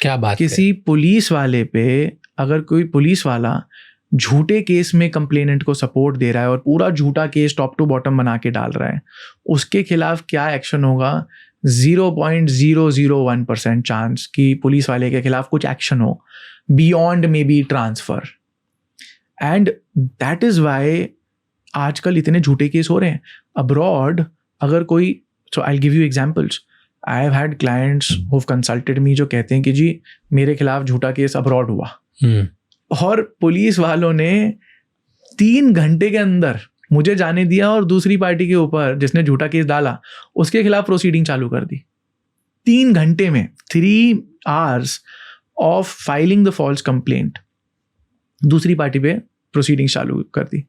क्या बात? किसी पुलिस वाले पे अगर कोई पुलिस वाला झूठे केस में कंप्लेनेंट को सपोर्ट दे रहा है और पूरा झूठा केस टॉप टू बॉटम बना के डाल रहा है, उसके खिलाफ क्या एक्शन होगा? 0.001% चांस कि पुलिस वाले के खिलाफ कुछ एक्शन हो beyond may be transfer. And that is why आजकल इतने झूठे केस हो रहे हैं. अब्रॉड अगर कोई, so I give you examples. I have had clients who have consulted me जो कहते हैं कि जी मेरे खिलाफ झूठा केस अब्रॉड हुआ और पुलिस वालों ने 3 घंटे के अंदर मुझे जाने दिया और दूसरी पार्टी के ऊपर जिसने झूठा केस डाला उसके खिलाफ प्रोसीडिंग चालू कर दी. 3 घंटे में 3 hours of filing the false complaint, दूसरी पार्टी पे प्रोसीडिंग चालू कर दी.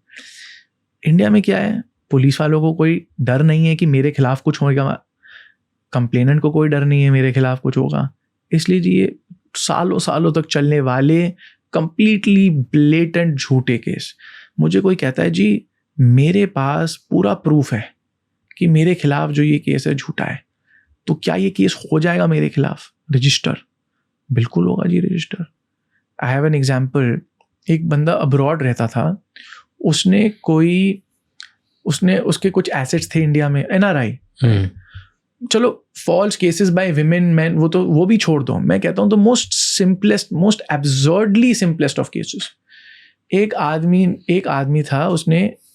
इंडिया में क्या है, पुलिस वालों को कोई डर नहीं है कि मेरे खिलाफ कुछ होगा, कंप्लेनेंट को कोई डर नहीं है मेरे खिलाफ कुछ होगा. इसलिए जी ये सालों सालों तक चलने वाले कंप्लीटली ब्लेटेंट झूठे केस. मुझे कोई कहता है जी मेरे पास पूरा प्रूफ है कि मेरे खिलाफ जो ये केस है झूठा है, तो क्या ये केस हो जाएगा मेरे खिलाफ रजिस्टर? बिल्कुल होगा जी register. I have an example. एक बंदा अब्रॉड रहता था, उसके कुछ एसेट्स थे इंडिया में, NRI. चलो false cases by women man वो भी छोड़ दो. मैं कहता हूँ तो most absurdly simplest of cases. एक आदमी था,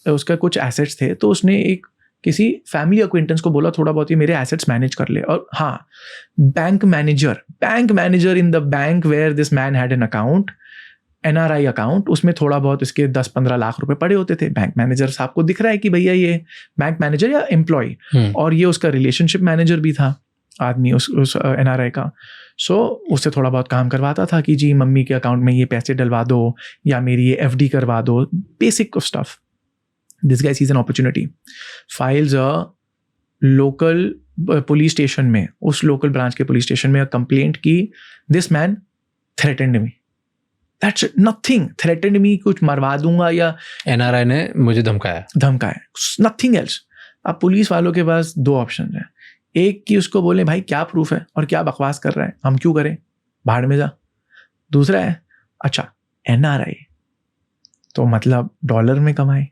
उसका कुछ एसेट्स थे, तो उसने किसी फैमिली अक्वेंटेंस को बोला थोड़ा बहुत ये मेरे एसेट्स मैनेज कर ले. और हाँ, bank manager in the bank where this man had an account, NRI account, उसमें थोड़ा बहुत इसके 10-15 लाख रुपए पड़े होते थे. बैंक मैनेजर साहब को दिख रहा है कि भैया ये बैंक मैनेजर या एम्प्लॉय, और ये उसका रिलेशनशिप मैनेजर भी था. आदमी उस NRI का. सो उससे थोड़ा बहुत काम करवाता था कि जी मम्मी के अकाउंट में ये पैसे डलवा दो या मेरी ये FD करवा दो, basic stuff. This guy sees an opportunity, files a local police station में, उस लोकल ब्रांच के पुलिस स्टेशन में कंप्लेंट की, this man threatened me. That's nothing, threatened me, कुछ मरवा दूंगा या NRI ने मुझे धमकाया, नथिंग एल्स. अब पुलिस वालों के पास 2 ऑप्शन हैं. एक कि उसको बोले भाई क्या प्रूफ है और क्या बकवास कर रहा है, हम क्यों करें, भाड़ में जा. दूसरा है अच्छा NRI तो मतलब डॉलर में कमाए,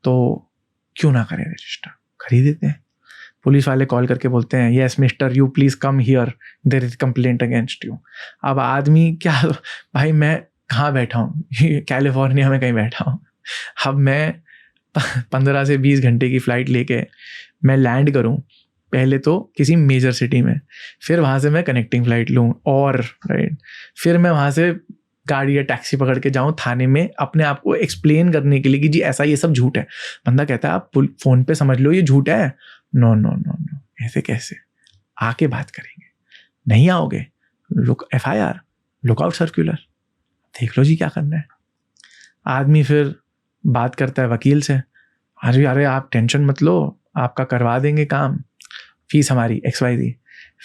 तो क्यों ना करें रजिस्टर, खरीद देते हैं. पुलिस वाले कॉल करके बोलते हैं yes mister you please come here, there is complaint against you. अब आदमी क्या, भाई मैं कहाँ बैठा हूँ, कैलिफोर्निया में कहीं बैठा हूँ. अब मैं 15 से 20 घंटे की फ़्लाइट लेके मैं लैंड करूँ पहले तो किसी मेजर सिटी में, फिर वहाँ से मैं कनेक्टिंग फ़्लाइट लूँ और राइट, फिर मैं वहाँ से गाड़ी या टैक्सी पकड़ के जाऊँ थाने में अपने आप को एक्सप्लेन करने के लिए कि जी ऐसा ये सब झूठ है. बंदा कहता है आप फ़ोन पे समझ लो ये झूठ है. नो नो नो नो, ऐसे कैसे, आके बात करेंगे. नहीं आओगे, लुक FIR, लुकआउट सर्कुलर, देख लो जी क्या करना है. आदमी फिर बात करता है वकील से, अरे आप टेंशन मत लो, आपका करवा देंगे काम, फीस हमारी XYZ.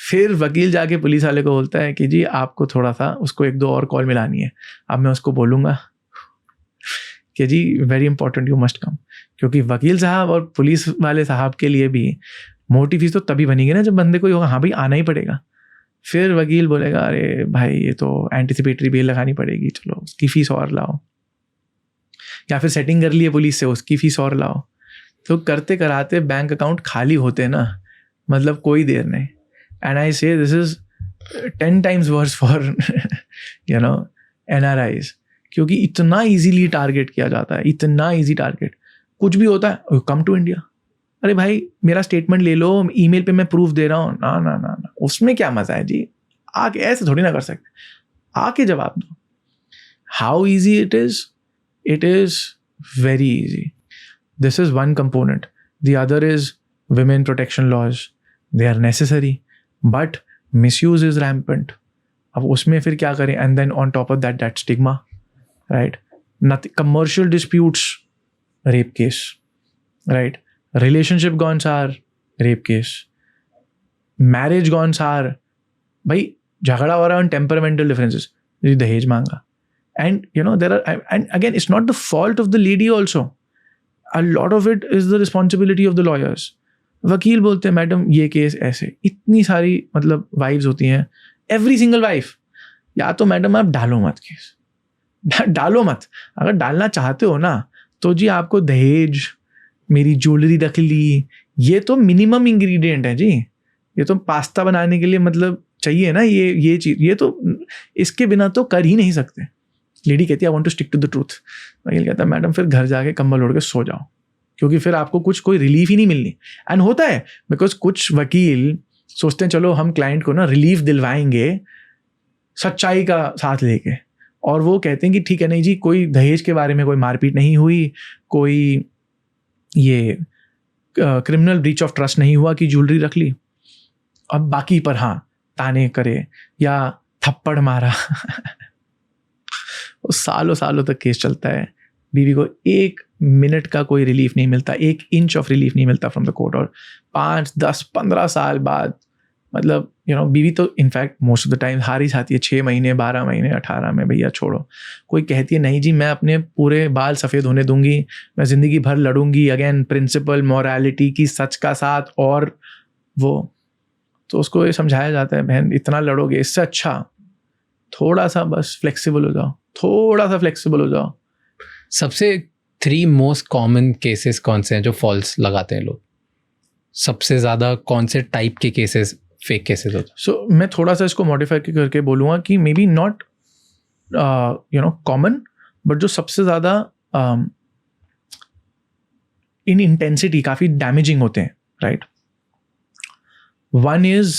फिर वकील जाके पुलिस वाले को बोलता है कि जी आपको थोड़ा सा उसको 1-2 और कॉल मिलानी है. अब मैं उसको बोलूँगा कि जी very important you must come, क्योंकि वकील साहब और पुलिस वाले साहब के लिए भी मोटी फीस तो तभी बनेगी ना जब बंदे को होगा हाँ भाई आना ही पड़ेगा. फिर वकील बोलेगा अरे भाई ये तो एंटिसिपेटरी बेल लगानी पड़ेगी, चलो उसकी फ़ीस और लाओ, या फिर सेटिंग कर लिए पुलिस से उसकी फ़ीस और लाओ. तो करते कराते बैंक अकाउंट खाली होते ना, मतलब कोई देर नहीं. And I say this is 10 times worse for NRIs, क्योंकि इतना इजीली टारगेट किया जाता है, इतना इजी टारगेट. कुछ भी होता है कम टू इंडिया, अरे भाई मेरा स्टेटमेंट ले लो, ईमेल पे मैं प्रूफ दे रहा हूँ. ना ना ना ना, उसमें क्या मजा है जी, आके ऐसे थोड़ी ना कर सकते, आके जवाब दो. How easy it is very easy. This is one component. The other is women protection laws. They are necessary, but misuse is rampant. अब उसमें फिर क्या करें? And then on top of that stigma, right? Nothing, commercial disputes, rape case, right? Relationship gone sour, rape case. Marriage gone sour, भाई झगड़ा हो रहा है on temperamental differences, दहेज मांगा. And there are, and again it's not the fault of the lady also, a lot of it is the responsibility of the lawyers. वकील बोलते हैं मैडम ये केस ऐसे, इतनी सारी मतलब वाइफ्स होती हैं, एवरी सिंगल वाइफ, या तो मैडम आप डालो मत केस, डालो मत. अगर डालना चाहते हो ना तो जी आपको दहेज, मेरी ज्वेलरी रख ली, ये तो मिनिमम इंग्रेडिएंट है जी. ये तो पास्ता बनाने के लिए मतलब चाहिए ना ये चीज़, ये तो इसके बिना तो कर ही नहीं सकते. लेडी कहती है I want to stick to the truth. वकील कहता है मैडम फिर घर जाके कंबल ओढ़ के सो जाओ, क्योंकि फिर आपको कोई रिलीफ ही नहीं मिलनी. एंड होता है बिकॉज कुछ वकील सोचते हैं चलो हम क्लाइंट को ना रिलीफ दिलवाएंगे सच्चाई का साथ लेके, और वो कहते हैं कि ठीक है नहीं जी कोई दहेज के बारे में कोई मारपीट नहीं हुई, कोई ये क्रिमिनल ब्रीच ऑफ ट्रस्ट नहीं हुआ कि ज्वेलरी रख ली. अब बाकी पर हाँ ताने करे या थप्पड़ मारा सालों सालों तक केस चलता है. बीवी को 1 मिनट का कोई रिलीफ नहीं मिलता, 1 इंच ऑफ रिलीफ नहीं मिलता फ्रॉम द कोर्ट. और 5, 10, 15 साल बाद मतलब बीवी तो in fact most of the time हार ही जाती है. 6 महीने, 12 महीने, 18 में भैया छोड़ो. कोई कहती है नहीं जी मैं अपने पूरे बाल सफ़ेद होने दूंगी, मैं ज़िंदगी भर लड़ूंगी अगेन प्रिंसिपल मॉरलिटी की सच का साथ, और वो तो उसको ये समझाया जाता है बहन इतना लड़ोगे इससे अच्छा थोड़ा सा बस फ्लेक्सिबल हो जाओ, थोड़ा सा फ्लेक्सिबल हो जाओ. सबसे 3 मोस्ट कॉमन केसेस कौन से हैं जो फॉल्स लगाते हैं लोग? सबसे ज़्यादा कौन से टाइप के केसेस फेक केसेस होते हैं? सो मैं थोड़ा सा इसको मॉडिफाई करके बोलूँगा कि may be not common, but जो सबसे ज़्यादा इन इंटेंसिटी काफ़ी डैमेजिंग होते हैं, right. One is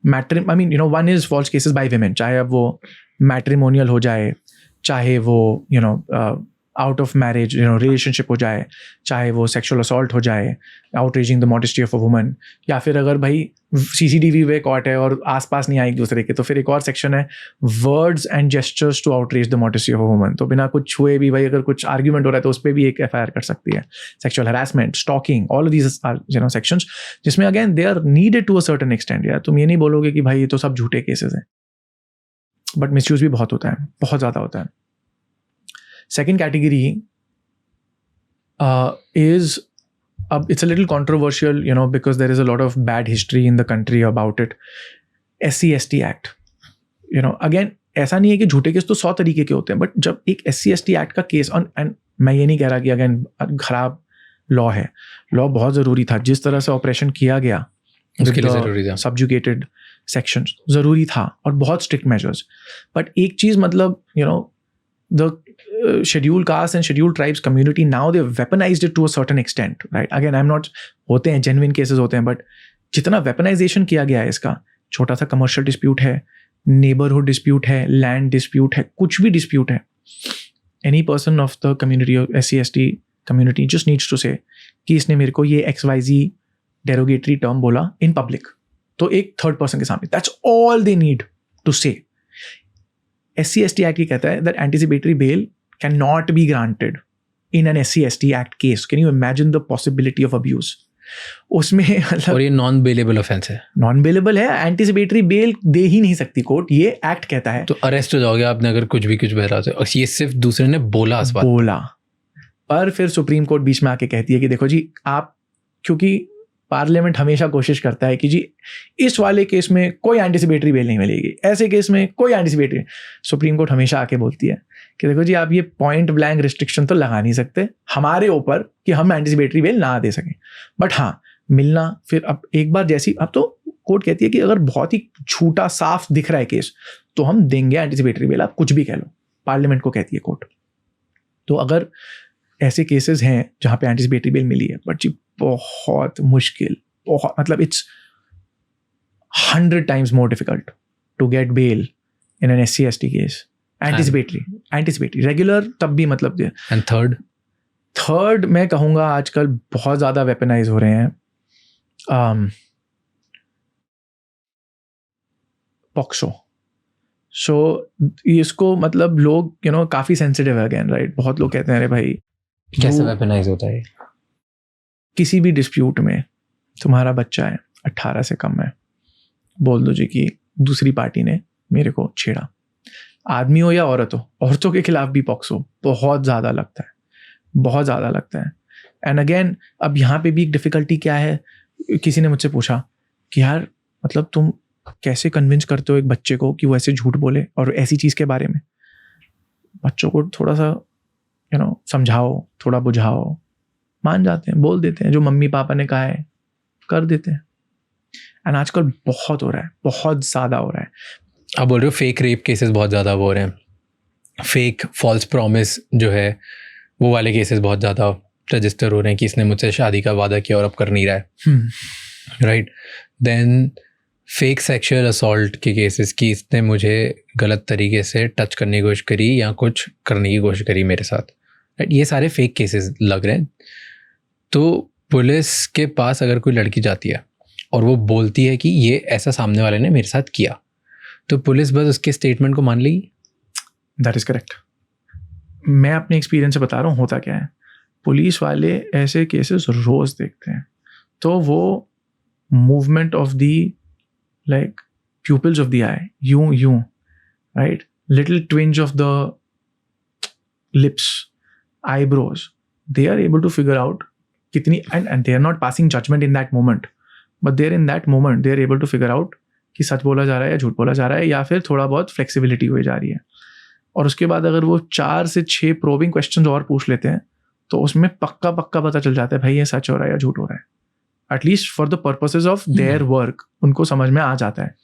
one is false cases by women, चाहे अब वो मैट्रिमोनियल हो जाए, चाहे वो आउट ऑफ मैरिज रिलेशनशिप हो जाए, चाहे वो सेक्सुअल असॉल्ट हो जाए, outraging the modesty of a woman, या फिर अगर भाई CCTV वे कॉट है और आसपास नहीं आए एक दूसरे के, तो फिर एक और सेक्शन है words and gestures to outrage the modesty of a woman. तो बिना कुछ छुए भी भाई अगर कुछ आर्ग्यूमेंट हो रहा है तो उस पर भी एक FIR कर सकती है। Sexual harassment, stalking, all of these are sections जिसमें again they are needed to a certain extent. यार तुम ये नहीं बोलोगे कि भाई ये तो सब झूठे केसेस हैं, बट मिसयूज भी बहुत होता है, बहुत ज़्यादा होता है। Second category is it's a little controversial, because there is a lot of bad history in the country about it. SC/ST Act, again ऐसा नहीं है कि झूठे केस तो 100 तरीके के होते हैं, बट जब एक SC/ST Act का केस, एंड मैं ये नहीं कह रहा कि अगेन खराब लॉ है, लॉ बहुत ज़रूरी था, जिस तरह से ऑपरेशन किया गया उसके लिए ज़रूरी था, सब्जुगेटेड सेक्शन ज़रूरी था और बहुत स्ट्रिक्ट मेजर्स। बट एक चीज़ मतलब the scheduled caste and scheduled tribes community, now they've weaponized it to a certain extent, right? Again, I'm not, होते हैं genuine cases होते हैं, but जितना weaponization किया गया है इसका, छोटा सा commercial dispute है, neighborhood dispute है, land dispute है, कुछ भी dispute है, any person of the community or SC/ST community just needs to say कि इसने मेरे को ये XYZ derogatory term बोला in public, तो एक third person के सामने, that's all they need to say. SC/ST Act ये कहता है that anticipatory bail cannot be granted in an SC/ST Act case. Can you imagine the possibility of abuse? उसमें मतलब, और ये नॉन बेलेबल ऑफेंस है, नॉन बेलेबल है, anticipatory bail दे ही नहीं सकती कोर्ट, ये एक्ट कहता है। तो अरेस्ट हो जाओगे आपने अगर कुछ बहरा से, और ये सिर्फ दूसरे ने बोला इस बात, बोला। पर फिर सुप्रीम कोर्ट बीच में आके कहती है कि देखो जी आप, क्योंकि पार्लियामेंट हमेशा कोशिश करता है कि जी इस वाले केस में कोई एंटीसिपेटरी बेल नहीं मिलेगी, ऐसे केस में कोई एंटीसिपेटरी, सुप्रीम कोर्ट हमेशा आके बोलती है कि देखो जी आप ये पॉइंट ब्लैंक रिस्ट्रिक्शन तो लगा नहीं सकते हमारे ऊपर कि हम एंटीसिपेटरी बेल ना दे सकें, बट हाँ मिलना। फिर अब एक बार जैसी, अब तो कोर्ट कहती है कि अगर बहुत ही झूठा साफ दिख रहा है केस तो हम देंगे एंटीसिपेटरी बेल, आप कुछ भी कह लो, पार्लियामेंट को कहती है कोर्ट। तो अगर ऐसे केसेस हैं जहाँ पे एंटीसिपेटरी बेल मिली है, बट जी बहुत मुश्किल, बहुत मतलब it's 100 times more difficult to get bail in an SC/ST case. Anticipatory, regular तब भी मतलब दे। एंड थर्ड मैं कहूँगा आजकल बहुत ज़्यादा वेपनाइज हो रहे हैं, पॉक्सो। सो इसको मतलब लोग काफ़ी सेंसिटिव है अगेन, राइट? बहुत लोग कहते हैं अरे भाई कैसे वेपनाइज होता है? किसी भी डिस्प्यूट में तुम्हारा बच्चा है 18 से कम है, बोल दो जी कि दूसरी पार्टी ने मेरे को छेड़ा, आदमी हो या औरत हो, औरतों के खिलाफ भी पॉक्सो बहुत ज़्यादा लगता है, बहुत ज़्यादा लगता है। एंड अगेन अब यहाँ पे भी एक डिफ़िकल्टी क्या है, किसी ने मुझसे पूछा कि यार मतलब तुम कैसे कन्विंस करते हो एक बच्चे को कि वो ऐसे झूठ बोले और ऐसी चीज़ के बारे में। बच्चों को थोड़ा सा समझाओ, थोड़ा बुझाओ, मान जाते हैं, बोल देते हैं, जो मम्मी पापा ने कहा है कर देते हैं। एंड आजकल बहुत हो रहा है, बहुत ज़्यादा हो रहा है। आप बोल रहे हो फेक रेप केसेस बहुत ज़्यादा हो रहे हैं, फेक फॉल्स प्रॉमिस जो है वो वाले केसेस बहुत ज़्यादा रजिस्टर हो रहे हैं कि इसने मुझसे शादी का वादा किया और अब कर नहीं रहा है, right? Then fake sexual assault के केसेस कि इसने मुझे गलत तरीके से टच करने की कोशिश करी या कुछ करने की कोशिश करी मेरे साथ, राइट? ये सारे फेक केसेस लग रहे हैं। तो पुलिस के पास अगर कोई लड़की जाती है और वो बोलती है कि ये ऐसा सामने वाले ने मेरे साथ किया, तो पुलिस बस उसके स्टेटमेंट को मान लेगी? That is correct. मैं अपने एक्सपीरियंस से बता रहा हूँ होता क्या है, पुलिस वाले ऐसे केसेस रोज़ देखते हैं, तो वो movement of the like pupils of the eye, यूं right, little twinge of the lips, eyebrows, they are able to figure out कितनी, and they are not passing judgment in that moment, but they're in that moment they are able to figure out कि सच बोला जा रहा है या झूठ बोला जा रहा है, या फिर थोड़ा बहुत फ्लेक्सिबिलिटी हुई जा रही है। और उसके बाद अगर वो 4 से 6 प्रोबिंग क्वेश्चंस और पूछ लेते हैं तो उसमें पक्का पता चल जाता है भाई ये सच हो रहा है या झूठ हो रहा है, at least for the purposes of their work उनको समझ में आ जाता है।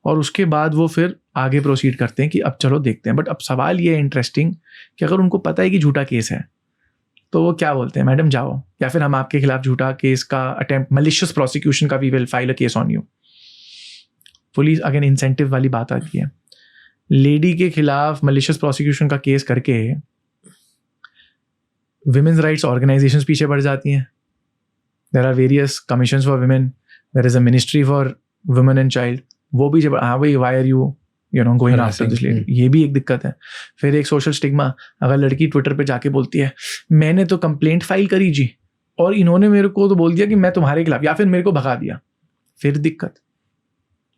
और उसके बाद वो फिर आगे प्रोसीड करते हैं कि अब चलो देखते हैं। बट अब सवाल ये है इंटरेस्टिंग कि अगर उनको पता है कि झूठा केस है तो वो क्या बोलते हैं, मैडम जाओ, या फिर हम आपके खिलाफ झूठा केस का अटेम्प्ट, मलिशियस प्रोसिक्यूशन का, we will file a case on you. Police again incentive वाली बात आती है, लेडी के खिलाफ मलिशियस प्रोसिक्यूशन का केस करके विमेंस राइट्स ऑर्गेनाइजेशंस पीछे पड़ जाती हैं. There are various commissions for women, there is a ministry for women and child, वो भी जब हाँ भाई why are you going after this lady, ये भी एक दिक्कत है. फिर एक सोशल स्टिग्मा, अगर लड़की ट्विटर पे जाके बोलती है मैंने तो कंप्लेंट फाइल करी जी और इन्होंने मेरे को तो बोल दिया कि मैं तुम्हारे खिलाफ, या फिर मेरे को भगा दिया, फिर दिक्कत.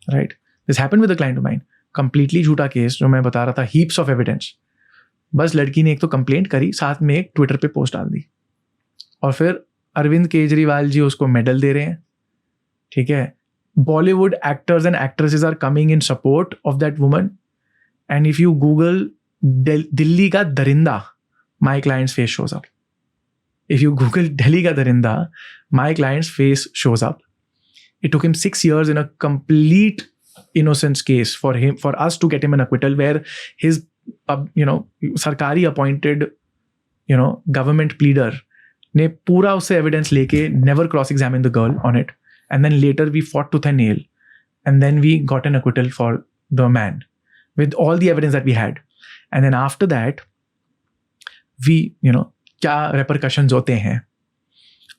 Right, this happened with a client of mine, completely झूठा केस जो मैं बता रहा था, हीप्स ऑफ एविडेंस. बस लड़की ने एक तो कंप्लेंट करी, साथ में एक ट्विटर पे पोस्ट डाल दी, और फिर अरविंद केजरीवाल जी उसको मेडल दे रहे हैं. ठीक है, Bollywood actors and actresses are coming in support of that woman. And if you Google Delhi ka Darinda, my client's face shows up. If you Google Delhi ka Darinda, my client's face shows up. It took him 6 years in a complete innocence case for us to get him an acquittal, where his, sarkari appointed, government pleader ने पूरा उससे evidence लेके never cross-examined the girl on it. And then later we fought tooth and nail, and then we got an acquittal for the man with all the evidence that we had. And then after that, we, क्या repercussions होते हैं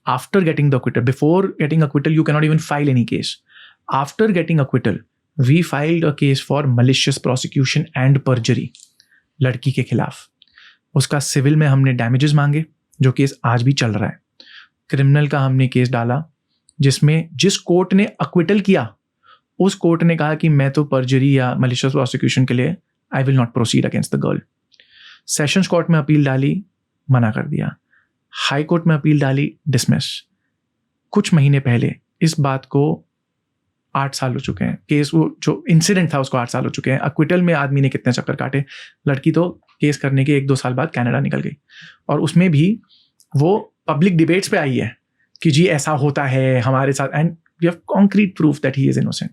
after getting the acquittal. Before getting acquittal, you cannot even file any case. After getting acquittal, we filed a case for malicious prosecution and perjury लड़की के खिलाफ. उसका civil में हमने damages मांगे, जो केस आज भी चल रहा है. क्रिमिनल का हमने केस डाला, जिसमें जिस कोर्ट ने अक्विटल किया उस कोर्ट ने कहा कि मैं तो परजरी या मलिशियस प्रोसिक्यूशन के लिए I will not proceed against the girl. Sessions court में अपील डाली, मना कर दिया. हाई कोर्ट में अपील डाली, डिसमिस. कुछ महीने पहले इस बात को 8 साल हो चुके हैं, केस वो जो इंसिडेंट था उसको 8 साल हो चुके हैं. अक्विटल में आदमी ने कितने चक्कर काटे. लड़की तो केस करने के 1-2 साल बाद कनाडा निकल गई, और उसमें भी वो पब्लिक डिबेट्स पे आई है कि जी ऐसा होता है हमारे साथ, and we have concrete proof that he is innocent.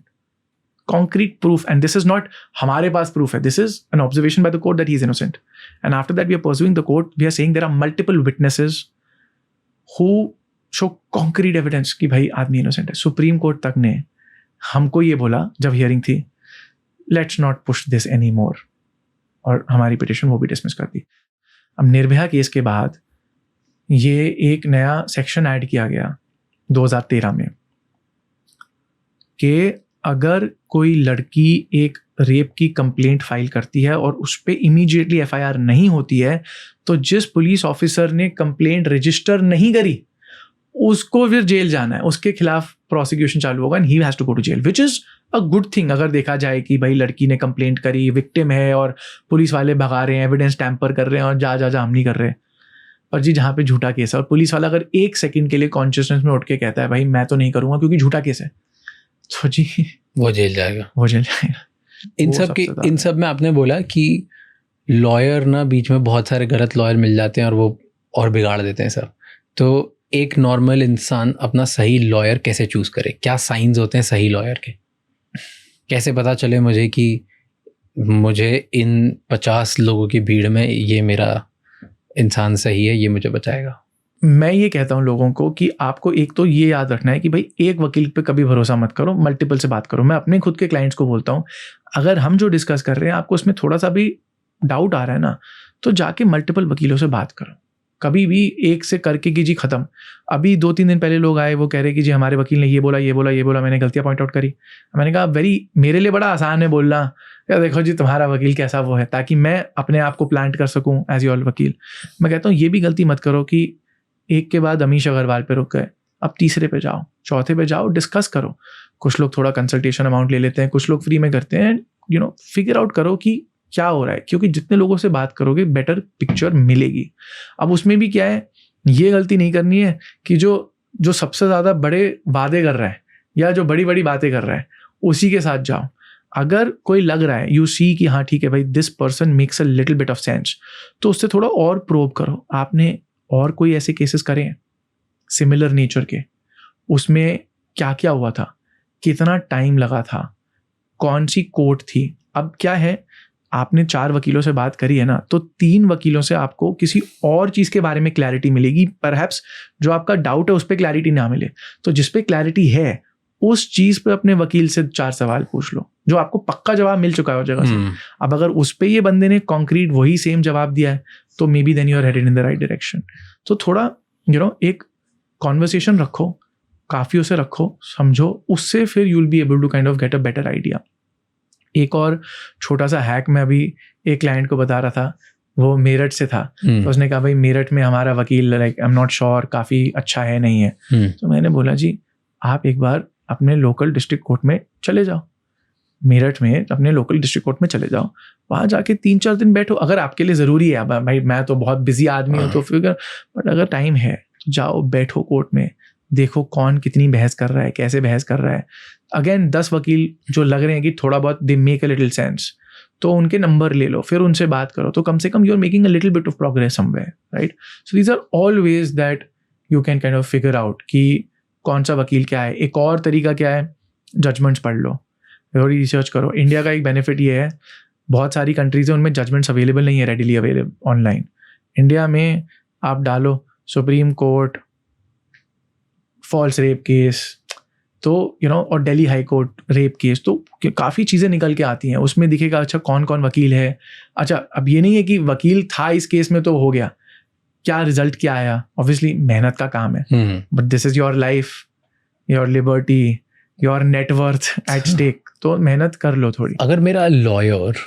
Concrete proof, and this is not हमारे पास प्रूफ है, this is an observation by the court that he is innocent. And after that we are pursuing the court, we are saying there are multiple witnesses who show concrete evidence कि भाई आदमी innocent है. Supreme court तक ने हमको ये बोला जब हियरिंग थी, let's not push this any more, और हमारी पिटिशन वो भी डिसमिस कर दी. अब निर्भया केस के बाद ये एक नया सेक्शन ऐड किया गया 2013 में कि अगर कोई लड़की एक रेप की कंप्लेंट फाइल करती है और उस पर इमीडिएटली एफआईआर नहीं होती है, तो जिस पुलिस ऑफिसर ने कंप्लेंट रजिस्टर नहीं करी उसको फिर जेल जाना है, उसके खिलाफ प्रोसिक्यूशन चालू होगा, and he has to go to jail, which is a good thing. अगर देखा जाए कि भाई लड़की ने कंप्लेंट करी, विक्टिम है, और पुलिस वाले भगा रहे हैं, एविडेंस टैम्पर कर रहे हैं, और जा हम नहीं कर रहे. और जी जहाँ पे झूठा केस है और पुलिस वाला अगर 1 सेकंड के लिए कॉन्शियसनेस में उठ के कहता है भाई मैं तो नहीं करूंगा क्योंकि झूठा केस है, तो जी वो जेल जाएगा. इन सब में आपने बोला कि लॉयर ना बीच में बहुत सारे गलत लॉयर मिल जाते हैं और वो और बिगाड़ देते हैं सब. तो एक नॉर्मल इंसान अपना सही लॉयर कैसे चूज करे? क्या साइंस होते हैं सही लॉयर के? कैसे पता चले मुझे कि मुझे इन 50 लोगों की भीड़ में ये मेरा इंसान सही है, ये मुझे बचाएगा? मैं ये कहता हूँ लोगों को कि आपको एक तो ये याद रखना है कि भाई एक वकील पे कभी भरोसा मत करो, मल्टीपल से बात करो. मैं अपने खुद के क्लाइंट्स को बोलता हूँ, अगर हम जो डिस्कस कर रहे हैं आपको उसमें थोड़ा सा भी डाउट आ रहा है ना, तो जाके मल्टीपल वकीलों से बात करो. कभी भी एक से करके कि जी खत्म. अभी 2-3 दिन पहले लोग आए, वो कह रहे कि जी हमारे वकील ने ये बोला, मैंने गलतियाँ पॉइंट आउट करी. मैंने कहा मेरे लिए बड़ा आसान है बोलना, या देखो जी तुम्हारा वकील कैसा वो है, ताकि मैं अपने आप को प्लांट कर सकूं एज योर वकील. मैं कहता हूँ ये भी गलती मत करो कि एक के बाद अमीश अग्रवाल पे रुक गए, अब तीसरे पे जाओ, चौथे पे जाओ, डिस्कस करो. कुछ लोग थोड़ा कंसल्टेशन अमाउंट ले लेते हैं, कुछ लोग फ्री में करते हैं. फिगर आउट करो कि क्या हो रहा है, क्योंकि जितने लोगों से बात करोगे बेटर पिक्चर मिलेगी. अब उसमें भी क्या है, ये गलती नहीं करनी है कि जो सबसे ज़्यादा बड़े वादे कर रहा है या जो बड़ी बड़ी बातें कर रहा है उसी के साथ जाओ. अगर कोई लग रहा है, यू सी कि हाँ ठीक है भाई this person makes a little bit of sense, तो उससे थोड़ा और प्रोब करो. आपने और कोई ऐसे केसेस करे हैं सिमिलर नेचर के, उसमें क्या क्या हुआ था, कितना टाइम लगा था, कौन सी कोर्ट थी. अब क्या है, आपने 4 वकीलों से बात करी है ना, तो 3 वकीलों से आपको किसी और चीज़ के बारे में क्लैरिटी मिलेगी. परहैप्स जो आपका डाउट है उस पर क्लैरिटी ना मिले, तो जिस पे क्लैरिटी है उस चीज पे अपने वकील से 4 सवाल पूछ लो जो आपको पक्का जवाब मिल चुका है उस जगह से। अब अगर उस पे ये बंदे ने कॉन्क्रीट वही सेम जवाब दिया है तो may be then you are headed in the right direction. तो थोड़ा एक कॉन्वर्सेशन रखो, काफी उसे रखो, समझो, उससे फिर you will be able to kind of get a better idea. एक और छोटा सा हैक मैं अभी एक क्लाइंट को बता रहा था, वो मेरठ से था। तो उसने कहा भाई मेरठ में हमारा वकील like I am not sure काफ़ी अच्छा है नहीं है। तो मैंने बोला जी आप एक बार अपने लोकल डिस्ट्रिक्ट कोर्ट में चले जाओ, मेरठ में अपने लोकल डिस्ट्रिक्ट कोर्ट में चले जाओ, वहाँ जाके 3-4 दिन बैठो। अगर आपके लिए ज़रूरी है, भाई मैं तो बहुत बिजी आदमी हूँ तो फिर, बट अगर टाइम है तो जाओ बैठो कोर्ट में, देखो कौन कितनी बहस कर रहा है, कैसे बहस कर रहा है। अगेन 10 वकील जो लग रहे हैं कि थोड़ा बहुत they make a little sense, तो उनके नंबर ले लो, फिर उनसे बात करो, तो कम से कम you are making a little bit of progress somewhere, right. So these are all ways that you can kind of figure out कि कौन सा वकील क्या है। एक और तरीका क्या है, जजमेंट्स पढ़ लो, थोड़ी रिसर्च करो। इंडिया का एक बेनिफिट ये है, बहुत सारी कंट्रीज हैं उनमें जजमेंट्स अवेलेबल नहीं है रेडिली अवेलेबल ऑनलाइन। इंडिया में आप डालो Supreme Court false rape case, तो और Delhi High Court rape case, तो काफ़ी चीज़ें निकल के आती हैं। उसमें दिखेगा अच्छा कौन कौन वकील है। अच्छा अब ये नहीं है कि वकील था इस केस में तो हो गया, क्या रिजल्ट क्या आया, ऑब्वियसली मेहनत का काम है, but this is your life, your liberty, your net worth at stake, तो मेहनत कर लो थोड़ी। अगर मेरा लॉयर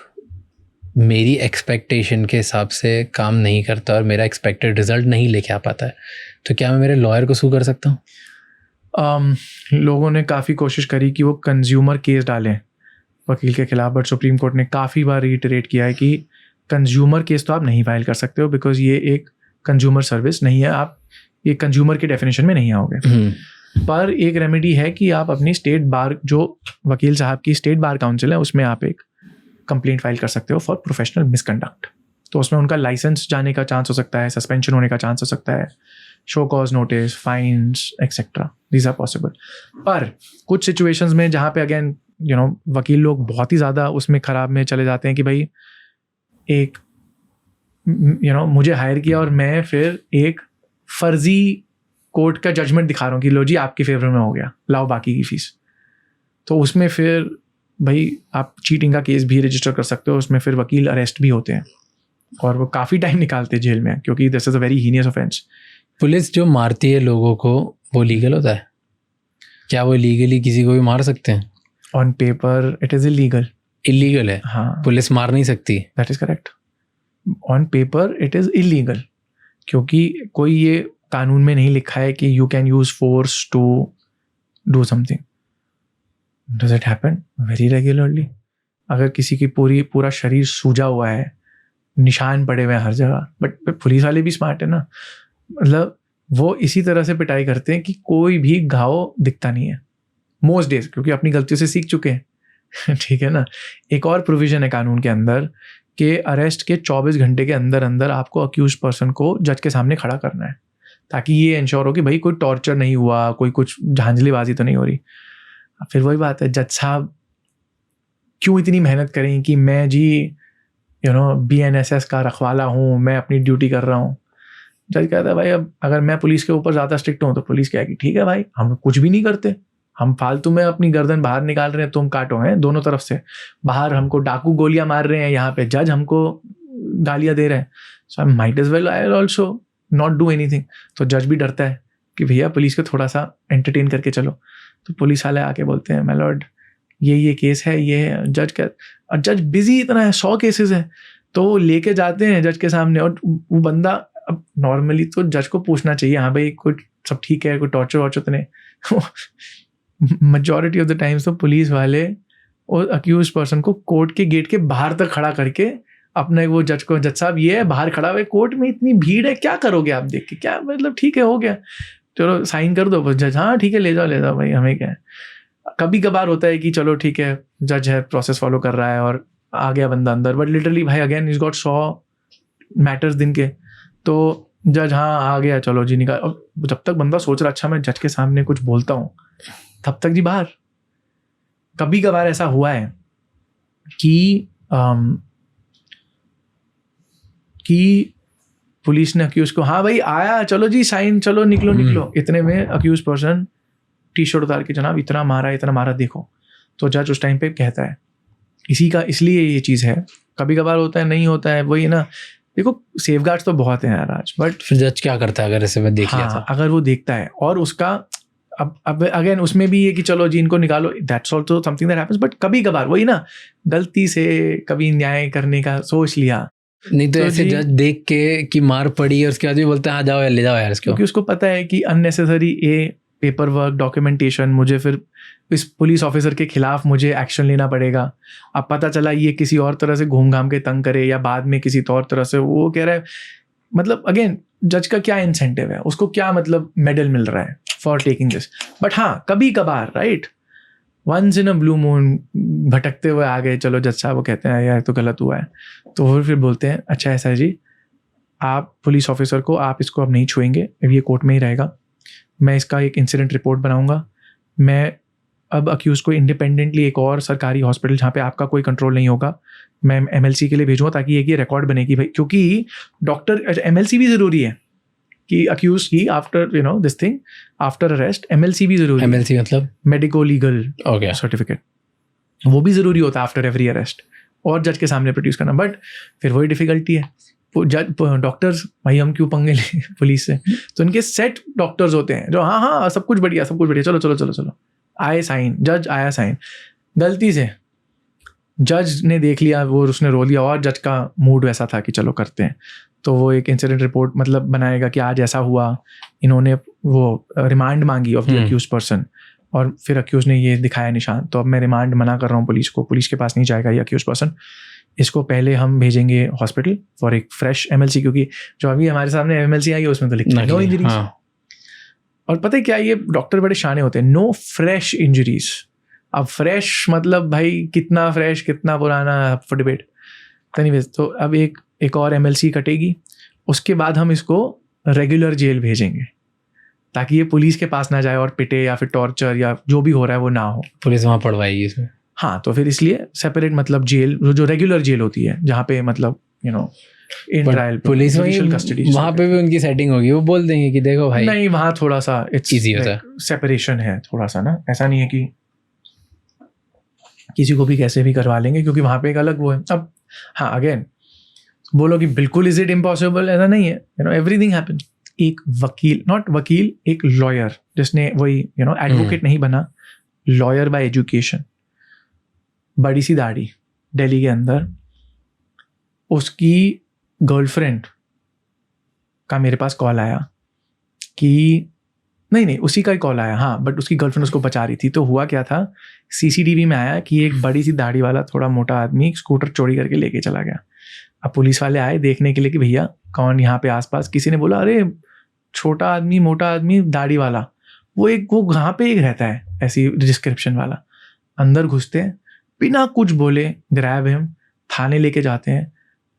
मेरी एक्सपेक्टेशन के हिसाब से काम नहीं करता और मेरा एक्सपेक्टेड रिजल्ट नहीं लेके आ पाता है, तो क्या मैं मेरे लॉयर को सू कर सकता हूँ? लोगों ने काफ़ी कोशिश करी कि वो कंज्यूमर केस डालें वकील के खिलाफ, बट सुप्रीम कोर्ट ने काफ़ी बार रिटरेट किया है कि कंज्यूमर केस तो आप नहीं फाइल कर सकते हो, बिकॉज ये एक कंज्यूमर सर्विस नहीं है, आप ये कंज्यूमर के डेफिनेशन में नहीं आओगे। पर एक रेमेडी है कि आप अपनी स्टेट बार, जो वकील साहब की स्टेट बार काउंसिल है, उसमें आप एक कंप्लेंट फाइल कर सकते हो फॉर प्रोफेशनल मिसकंडक्ट। तो उसमें उनका लाइसेंस जाने का चांस हो सकता है, सस्पेंशन होने का चांस हो सकता है, show cause notice, fines etcetera, these are possible. पर कुछ सिचुएशंस में जहाँ पे अगेन वकील लोग बहुत ही ज़्यादा उसमें ख़राब में चले जाते हैं कि भाई एक मुझे हायर किया और मैं फिर एक फर्जी कोर्ट का जजमेंट दिखा रहा हूँ कि लो जी आपके फेवर में हो गया, लाओ बाकी की फीस। तो उसमें फिर भाई आप चीटिंग का केस भी रजिस्टर कर सकते हो, उसमें फिर वकील अरेस्ट भी होते हैं और वो काफ़ी टाइम निकालते हैं जेल में, क्योंकि this is a very heinous offence. Police जो मारती है लोगों को वो लीगल होता है? क्या वो लीगली किसी को भी मार सकते हैं? On paper it is illegal. Illegal है? हाँ, पुलिस मार नहीं सकती। That is correct. On paper it is illegal, क्योंकि कोई ये कानून में नहीं लिखा है कि you can use force to do something. Does it happen? Very regularly. अगर किसी की पूरा शरीर सूजा हुआ है, निशान पड़े हुए हैं हर जगह, बट पुलिस वाले भी स्मार्ट है ना, मतलब वो इसी तरह से पिटाई करते हैं कि कोई भी घाव दिखता नहीं है मोस्ट डेज, क्योंकि अपनी गलतियों से सीख चुके हैं। ठीक है ना। एक और प्रोविजन है कानून के अंदर कि अरेस्ट के 24 घंटे के अंदर अंदर आपको अक्यूज पर्सन को जज के सामने खड़ा करना है, ताकि ये इंश्योर हो कि भाई कोई टॉर्चर नहीं हुआ, कोई कुछ झांझलीबाजी तो नहीं हो रही। फिर वही बात है, जज साहब क्यों इतनी मेहनत करें कि मैं जी BNSS का रखवाला हूँ, मैं अपनी ड्यूटी कर रहा हूँ। जज कहता है भाई अब अगर मैं पुलिस के ऊपर ज़्यादा स्ट्रिक्ट हूँ तो पुलिस कहेगी ठीक है भाई हम कुछ भी नहीं करते, हम फालतू में अपनी गर्दन बाहर निकाल रहे हैं, तुम काटो हैं दोनों तरफ से, बाहर हमको डाकू गोलियां मार रहे हैं, यहाँ पे जज हमको गालियां दे रहे हैं, so I might as well I also not do anything. तो जज भी डरता है कि भैया पुलिस को थोड़ा सा एंटरटेन करके चलो। तो पुलिस वाले आके बोलते हैं माय लॉर्ड ये केस है, ये है। जज का, और जज बिजी इतना है, 100 केसेस है, तो वो लेके जाते हैं जज के सामने। और वो बंदा, अब नॉर्मली तो जज को पूछना चाहिए हाँ भाई कुछ सब ठीक है, कोई टॉर्चर वॉर्चर तो नहीं। मेजॉरिटी ऑफ द टाइम्स तो पुलिस वाले और अक्यूज पर्सन को कोर्ट के गेट के बाहर तक खड़ा करके अपने वो जज को, जज साहब ये है बाहर खड़ा हुआ है, कोर्ट में इतनी भीड़ है, क्या करोगे आप देख के, क्या मतलब ठीक है हो गया चलो साइन कर दो। जज हाँ ठीक है ले जाओ भाई हमें क्या है। कभी कभार होता है कि चलो ठीक है जज है प्रोसेस फॉलो कर रहा है और आ गया बंदा अंदर, बट लिटरली भाई अगेन इज गॉट 100 मैटर्स दिन के, तो जज हाँ आ गया चलो जी निकाल। और जब तक बंदा सोच रहा अच्छा मैं जज के सामने कुछ बोलता हूँ, तब तक जी बाहर। कभी कभार ऐसा हुआ है कि पुलिस ने अक्यूज को हाँ भाई आया चलो जी साइन चलो निकलो, इतने में अक्यूज पर्सन टी शर्ट उतार के जनाब इतना मारा देखो। तो जज उस टाइम पे कहता है इसलिए ये चीज़ है, कभी कभार होता है नहीं होता है, वही ना। देखो सेफगार्ड्स तो बहुत हैं यार आज, बट फिर जज क्या करता है अगर ऐसे में देख लिया हाँ, था? अगर वो देखता है और उसका अब अगेन उसमें भी ये कि चलो जी इनको निकालो, that's also something that happens, but कभी कभार वही ना, गलती से कभी न्याय करने का सोच लिया, नहीं तो ऐसे जी, जज देख के कि मार पड़ी और उसके बाद भी बोलते हैं हाँ जाओ यार, ले जाओ यार इसको। क्योंकि उसको पता है कि अननेसेसरी पेपर वर्क, डॉक्यूमेंटेशन, मुझे फिर इस पुलिस ऑफिसर के खिलाफ मुझे एक्शन लेना पड़ेगा। अब पता चला ये किसी और तरह से घूम घाम के तंग करे या बाद में किसी और तरह से, वो कह रहा है मतलब अगेन जज का क्या इंसेंटिव है, उसको क्या मतलब मेडल मिल रहा है फॉर टेकिंग दिस। बट हाँ कभी कभार right, once in a blue moon भटकते हुए आ गए, चलो जज साहब वो कहते हैं यार तो गलत हुआ है, तो वो फिर बोलते हैं अच्छा ऐसा है जी, आप पुलिस ऑफिसर को आप इसको अब नहीं छुएंगे, ये कोर्ट में ही रहेगा, मैं इसका एक इंसिडेंट रिपोर्ट बनाऊंगा, मैं अब अक्यूज़ को इंडिपेंडेंटली एक और सरकारी हॉस्पिटल जहाँ पे आपका कोई कंट्रोल नहीं होगा, मैं MLC के लिए भेजूँगा ताकि एक ये रिकॉर्ड बनेगी भाई, क्योंकि डॉक्टर MLC भी ज़रूरी है कि अक्यूज की after this thing after arrest MLC भी ज़रूरी है। MLC मतलब मेडिको लीगल ओके सर्टिफिकेट, वो भी ज़रूरी होता है आफ्टर एवरी अरेस्ट, और जज के सामने प्रोड्यूस करना। बट फिर वही डिफिकल्टी है, जज डॉक्टर्स भाई हम क्यों पंगे लें पुलिस से, तो इनके सेट डॉक्टर्स होते हैं जो हाँ सब कुछ बढ़िया चलो चलो चलो चलो आए साइन, जज आया साइन, गलती से जज ने देख लिया वो, उसने रो लिया और जज का मूड वैसा था कि चलो करते हैं, तो वो एक इंसिडेंट रिपोर्ट मतलब बनाएगा कि आज ऐसा हुआ, इन्होंने वो रिमांड मांगी ऑफ द अक्यूज पर्सन, और फिर अक्यूज ने ये दिखाया निशान, तो अब मैं रिमांड मना कर रहा हूँ पुलिस को, पुलिस के पास नहीं जाएगा ये अक्यूज पर्सन, इसको पहले हम भेजेंगे हॉस्पिटल फॉर एक फ्रेश MLC, क्योंकि जो अभी हमारे सामने MLC आई है उसमें तो लिखा है नो इंजरीज। और पता है क्या, ये डॉक्टर बड़े शाने होते हैं, नो फ्रेश इंजरीज। अब फ्रेश मतलब भाई कितना फ्रेश कितना पुराना फॉर डिबेट। तो अब एक और MLC कटेगी, उसके बाद हम इसको रेगुलर जेल भेजेंगे ताकि ये पुलिस के पास ना जाए और पिटे या फिर टॉर्चर या जो भी हो रहा है वो ना हो, पुलिस वहाँ पड़वाएगी इसमें। हाँ, तो फिर इसलिए सेपरेट मतलब जेल जो रेगुलर जेल होती है जहाँ पे मतलब इन ट्रायल पुलिस कस्टडी, वहाँ पे भी उनकी सेटिंग होगी, वो बोल देंगे कि देखो भाई नहीं वहाँ थोड़ा सा इट्स इजी होता है, सेपरेशन है थोड़ा सा ना, ऐसा नहीं है कि किसी को भी कैसे भी करवा लेंगे, क्योंकि वहाँ पे एक अलग वो है। अब हाँ अगेन बोलो कि बिल्कुल इज इट इम्पॉसिबल, ऐसा नहीं है, एवरीथिंग हैपन। एक वकील, नॉट वकील, एक लॉयर जिसने वही एडवोकेट नहीं बना, लॉयर बाय एजुकेशन, बड़ी सी दाढ़ी, दिल्ली के अंदर, उसकी गर्लफ्रेंड का मेरे पास कॉल आया कि नहीं उसी का ही कॉल आया, हाँ, बट उसकी गर्लफ्रेंड उसको बचा रही थी। तो हुआ क्या था, CCTV में आया कि एक बड़ी सी दाढ़ी वाला थोड़ा मोटा आदमी स्कूटर चोरी करके लेके चला गया। अब पुलिस वाले आए देखने के लिए कि भैया कौन यहाँ पे आसपास, किसी ने बोला अरे छोटा आदमी मोटा आदमी दाढ़ी वाला, वो वहाँ पे एक रहता है ऐसी डिस्क्रिप्शन वाला। अंदर घुसते हैं बिना कुछ बोले, ग्रैब हिम, थाने लेके जाते हैं,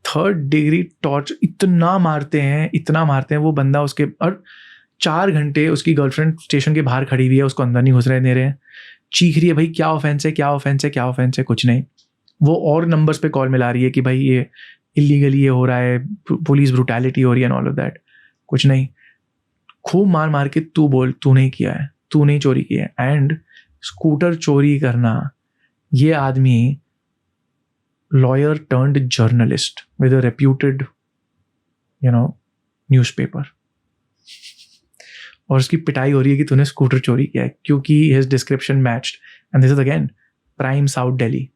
3rd डिग्री टॉर्चर, इतना मारते हैं वो बंदा उसके, और 4 घंटे उसकी गर्लफ्रेंड स्टेशन के बाहर खड़ी हुई है, उसको अंदर नहीं घुस रहे दे रहे हैं, चीख रही है भाई क्या ऑफेंस है, कुछ नहीं। वो और नंबर्स पे कॉल मिला रही है कि भाई ये इलीगली ये हो रहा है, पुलिस ब्रूटैलिटी हो रही है, ऑल ऑफ दैट, कुछ नहीं। खूब मार के तू बोल, तू नहीं किया है, तू नहीं चोरी किया है। एंड स्कूटर चोरी करना, ये आदमी lawyer turned journalist with a reputed newspaper, और उसकी पिटाई हो रही है कि तूने स्कूटर चोरी किया है, क्योंकि his description matched. And this is again prime south Delhi,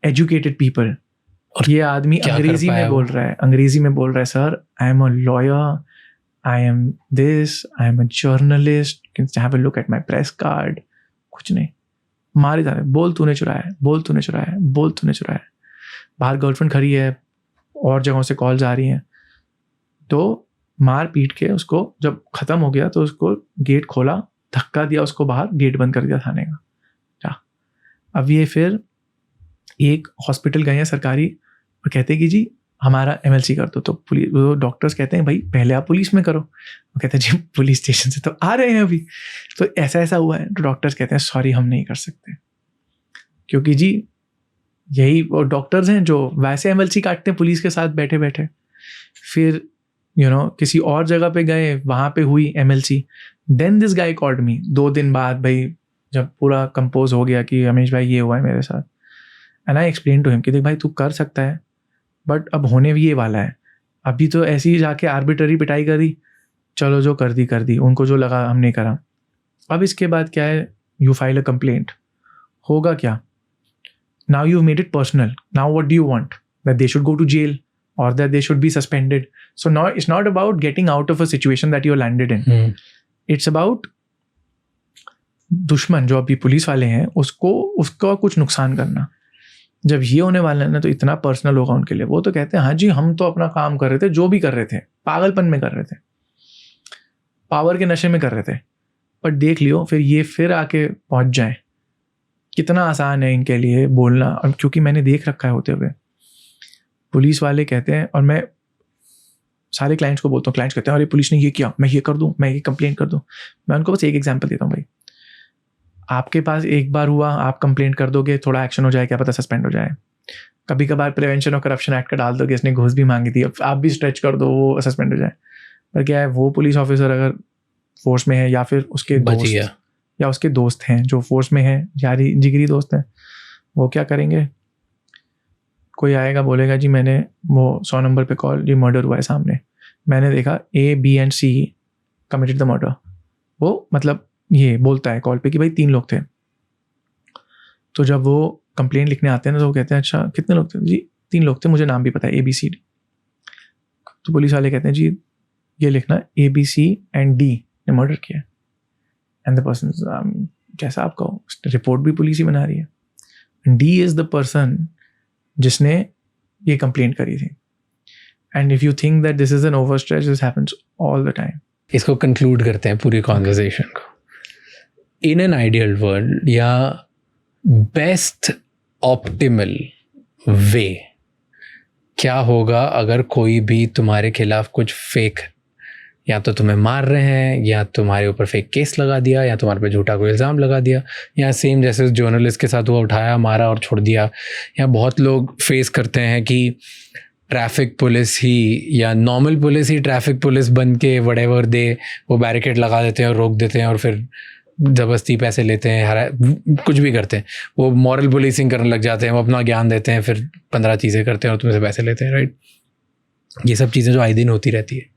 educated people. और ये आदमी अंग्रेजी में बोल रहा है, sir I am a lawyer, I am this, I am a journalist, can have a look at my press card, कुछ नहीं, मारे जा रहे, बोल तूने चुराया है। बाहर गर्लफ्रेंड खड़ी है, और जगहों से कॉल्स आ रही हैं, तो मार पीट के उसको जब खत्म हो गया तो उसको गेट खोला, धक्का दिया उसको बाहर, गेट बंद कर दिया थाने का। अब ये फिर एक हॉस्पिटल गए हैं सरकारी, और कहते हैं कि जी हमारा MLC कर दो, तो पुलिस, वो डॉक्टर्स कहते हैं भाई पहले आप पुलिस में करो, वो कहते हैं जी पुलिस स्टेशन से तो आ रहे हैं अभी, तो ऐसा हुआ है। तो डॉक्टर्स कहते हैं सॉरी हम नहीं कर सकते, क्योंकि जी यही वो डॉक्टर्स हैं जो वैसे MLC काटते हैं पुलिस के साथ बैठे बैठे। फिर किसी और जगह पे गए, वहाँ पे हुई MLC, then this guy called me 2 दिन बाद, भाई जब पूरा कंपोज हो गया कि रमेश भाई ये हुआ है मेरे साथ, and I explain to him कि देख भाई तू कर सकता है बट अब होने भी ये वाला है, अभी तो ऐसे ही जाके आर्बिट्ररी पिटाई कर दी, चलो जो कर दी, उनको जो लगा हमने करा, अब इसके बाद क्या है, यू फाइल अ कंप्लेंट, होगा क्या, now you made it personal, now what do you want, that they should go to jail or that they should be suspended. So now it's not about getting out of a situation that you're landed in. It's about दुश्मन जो अभी police वाले हैं उसका कुछ नुकसान करना. जब ये होने वाला है ना तो इतना पर्सनल होगा उनके लिए. वो तो कहते हैं हाँ जी हम तो अपना काम कर रहे थे, जो भी कर रहे थे पागलपन में कर रहे थे, पावर के नशे में कर रहे थे, पर देख लियो फिर ये फिर आके पहुंच जाए. कितना आसान है इनके लिए बोलना, क्योंकि मैंने देख रखा है होते हुए. पुलिस वाले कहते हैं, और मैं सारे क्लाइंट्स को बोलता हूँ, क्लाइंट्स कहते हैं अरे पुलिस ने ये किया, मैं ये कर दूँ, मैं ये कंप्लेंट कर दूँ. मैं उनको बस एक एग्जांपल देता हूँ, भाई आपके पास एक बार हुआ, आप कंप्लेंट कर दोगे, थोड़ा एक्शन हो जाए, क्या पता सस्पेंड हो जाए. कभी कभार प्रिवेंशन और करप्शन एक्ट का डाल दोगे, इसने घूस भी मांगी थी, अब आप भी स्ट्रेच कर दो, वो सस्पेंड हो जाए. पर क्या है, वो पुलिस ऑफिसर अगर फोर्स में है या फिर उसके दोस्त या उसके दोस्त हैं जो फोर्स में हैं, यारी जिगरी दोस्त हैं, वो क्या करेंगे, कोई आएगा बोलेगा जी मैंने वो 100 नंबर पे कॉल, जी मर्डर हुआ है सामने, मैंने देखा A, B and C committed the murder. वो मतलब ये बोलता है कॉल पे कि भाई 3 लोग थे. तो जब वो कंप्लेंट लिखने आते हैं ना तो वो कहते हैं अच्छा कितने लोग थे, जी 3 लोग थे, मुझे नाम भी पता है ABCD. तो पुलिस वाले कहते हैं जी ये लिखना ABC and D ने मर्डर किया. एंड द पर्सन, जैसा आप कहो, रिपोर्ट भी पुलिस ही बना रही है. D इज द पर्सन जिसने ये कंप्लेंट करी थी. And if you think that this is N over stretch, this happens all the time. इसको कंक्लूड करते हैं पूरी कॉन्वर्सेशन को. इन एन आइडियल वर्ल्ड या बेस्ट ऑप्टिमल वे क्या होगा अगर कोई भी तुम्हारे खिलाफ कुछ फेक, या तो तुम्हें मार रहे हैं, या तुम्हारे ऊपर फेक केस लगा दिया, या तुम्हारे पे झूठा कोई इल्ज़ाम लगा दिया, या सेम जैसे उस जर्नलिस्ट के साथ हुआ, उठाया मारा और छोड़ दिया. या बहुत लोग फेस करते हैं कि ट्रैफिक पुलिस ही या नॉर्मल पुलिस ही ट्रैफिक पुलिस बन के व्हाटएवर दे, वो बैरिकेड लगा देते हैं और रोक देते हैं और फिर ज़बरदस्ती पैसे लेते हैं, कुछ भी करते हैं. वो मॉरल पुलिसिंग करने लग जाते हैं, वो अपना ज्ञान देते हैं, फिर 15 चीज़ें करते हैं और तुमसे पैसे लेते हैं. राइट, ये सब चीज़ें जो आए दिन होती रहती है.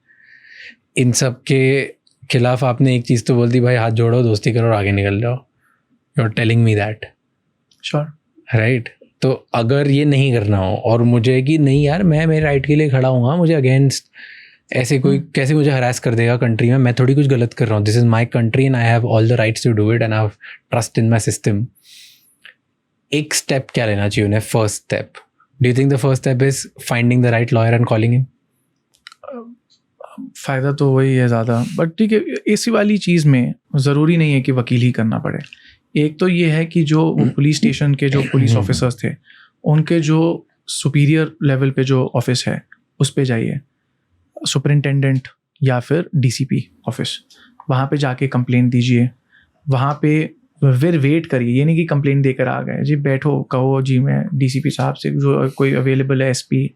इन सब के खिलाफ आपने एक चीज़ तो बोल दी, भाई हाथ जोड़ो, दोस्ती करो और आगे निकल जाओ. You are telling me that. Sure. Right. तो अगर ये नहीं करना हो और मुझे कि नहीं यार मैं मेरे राइट के लिए खड़ा हूँ, मुझे अगेंस्ट ऐसे कोई कैसे मुझे हरास कर देगा कंट्री में, मैं थोड़ी कुछ गलत कर रहा हूँ, this is my country and I have all the rights to do it and I have trust in my system. एक स्टेप क्या लेना चाहिए उन्हें, first step? Do you think the first step is finding the right lawyer and calling him? फ़ायदा तो वही है ज़्यादा, बट ठीक है, इसी वाली चीज़ में ज़रूरी नहीं है कि वकील ही करना पड़े. एक तो ये है कि जो पुलिस स्टेशन के जो पुलिस ऑफिसर्स थे, उनके जो सुपीरियर लेवल पे जो ऑफिस है उस पे जाइए, सुपरिंटेंडेंट या फिर DCP ऑफिस, वहाँ पे जाके कंप्लेंट दीजिए. वहाँ पे फिर वेट करिए, ये नहीं कि कंप्लेंट देकर आ गए, जी बैठो, कहो जी मैं DCP साहब से, जो कोई अवेलेबल है, SP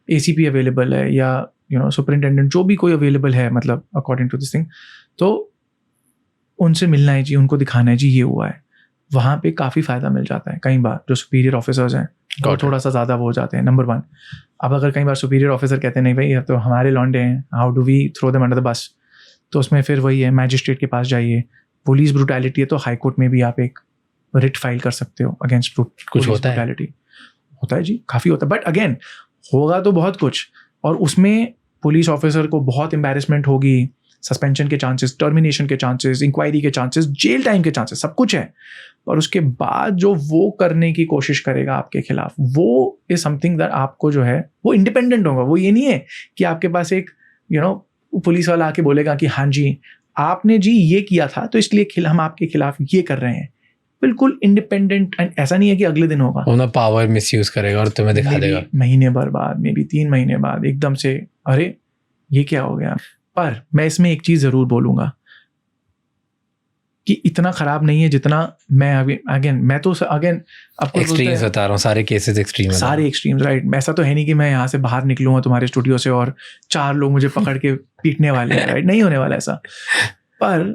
ACP अवेलेबल है, या सुपरिंटेंडेंट जो भी कोई अवेलेबल है, मतलब अकॉर्डिंग टू दिस थिंग, तो उनसे मिलना है जी, उनको दिखाना है जी ये हुआ है. वहाँ पे काफ़ी फ़ायदा मिल जाता है. कई बार जो सुपीरियर ऑफिसर्स हैं वो थोड़ा सा ज़्यादा वो हो जाते हैं, नंबर 1. अब अगर कई बार सुपीरियर ऑफिसर कहते हैं नहीं भाई तो हमारे लौंडे हैं, how do we throw them under the bus, तो उसमें फिर वही है, मैजिस्ट्रेट के पास जाइए. पुलिस ब्रूटैलिटी है तो हाई कोर्ट में भी आप एक रिट फाइल कर सकते हो अगेंस्ट कुछ होता है. होता है जी, काफ़ी होता है, बट अगेन होगा तो बहुत कुछ, और उसमें पुलिस ऑफिसर को बहुत एम्बैरेसमेंट होगी, सस्पेंशन के चांसेस, टर्मिनेशन के चांसेस, इंक्वायरी के चांसेस, जेल टाइम के चांसेस, सब कुछ है. और उसके बाद जो वो करने की कोशिश करेगा आपके खिलाफ, वो इज समथिंग दैट आपको जो है वो इंडिपेंडेंट होगा. वो ये नहीं है कि आपके पास एक पुलिस वाला आके बोलेगा कि हाँ जी आपने जी ये किया था तो इसलिए हम आपके खिलाफ ये कर रहे हैं. बिल्कुल इंडिपेंडेंट. एंड ऐसा नहीं है कि अगले दिन होगा, वो ना पावर मिसयूज करेगा और तुम्हें दिखा देगा. महीने भर बाद, मे बी 3 महीने बाद एकदम से अरे ये क्या हो गया. पर मैं इसमें एक चीज जरूर बोलूंगा कि इतना खराब नहीं है जितना मैं मैं तो आपको एक्सट्रीम्स बता रहा हूँ, सारे केसेस एक्सट्रीम है, सारे एक्सट्रीम्स. राइट. ऐसा तो है नहीं कि मैं यहाँ से बाहर निकलूंगा तुम्हारे स्टूडियो से और 4 लोग मुझे पकड़ के पीटने वाले हैं. राइट, नहीं होने वाला ऐसा. पर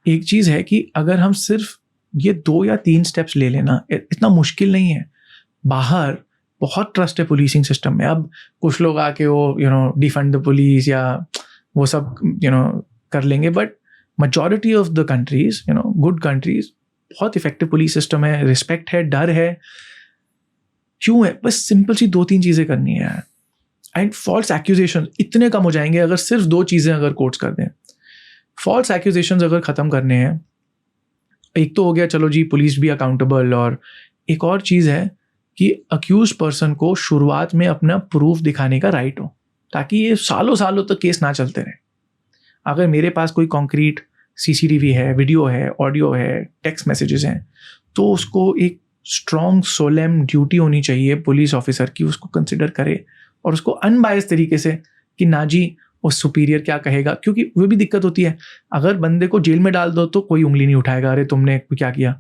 एक चीज़ है कि अगर हम सिर्फ ये 2 या 3 स्टेप्स ले लेना, इतना मुश्किल नहीं है. बाहर बहुत ट्रस्ट है पुलिसिंग सिस्टम में. अब कुछ लोग आके वो डिफंड द पुलिस या वो सब कर लेंगे, but majority of the countries, good countries, बहुत इफेक्टिव पुलिस सिस्टम है, रिस्पेक्ट है, डर है. क्यों है? बस सिंपल सी 2-3 चीज़ें करनी है. एंड फॉल्स एक्यूजेशन इतने कम हो जाएंगे अगर सिर्फ 2 चीज़ें अगर कोट्स कर दें. फॉल्स एक्यूजेशंस अगर ख़त्म करने हैं, एक तो हो गया चलो जी पुलिस भी अकाउंटेबल, और एक और चीज़ है कि अक्यूज पर्सन को शुरुआत में अपना प्रूफ दिखाने का राइट हो, ताकि ये सालों सालों तक केस ना चलते रहे. अगर मेरे पास कोई कॉन्क्रीट CCTV है, वीडियो है, ऑडियो है, टेक्स्ट मैसेजेस हैं, तो उसको एक स्ट्रॉन्ग सोलेम ड्यूटी होनी चाहिए पुलिस ऑफिसर की, उसको कंसिडर करे और उसको अनबायस तरीके से कि ना जी वो सुपीरियर क्या कहेगा. क्योंकि वो भी दिक्कत होती है, अगर बंदे को जेल में डाल दो तो कोई उंगली नहीं उठाएगा, अरे तुमने क्या किया.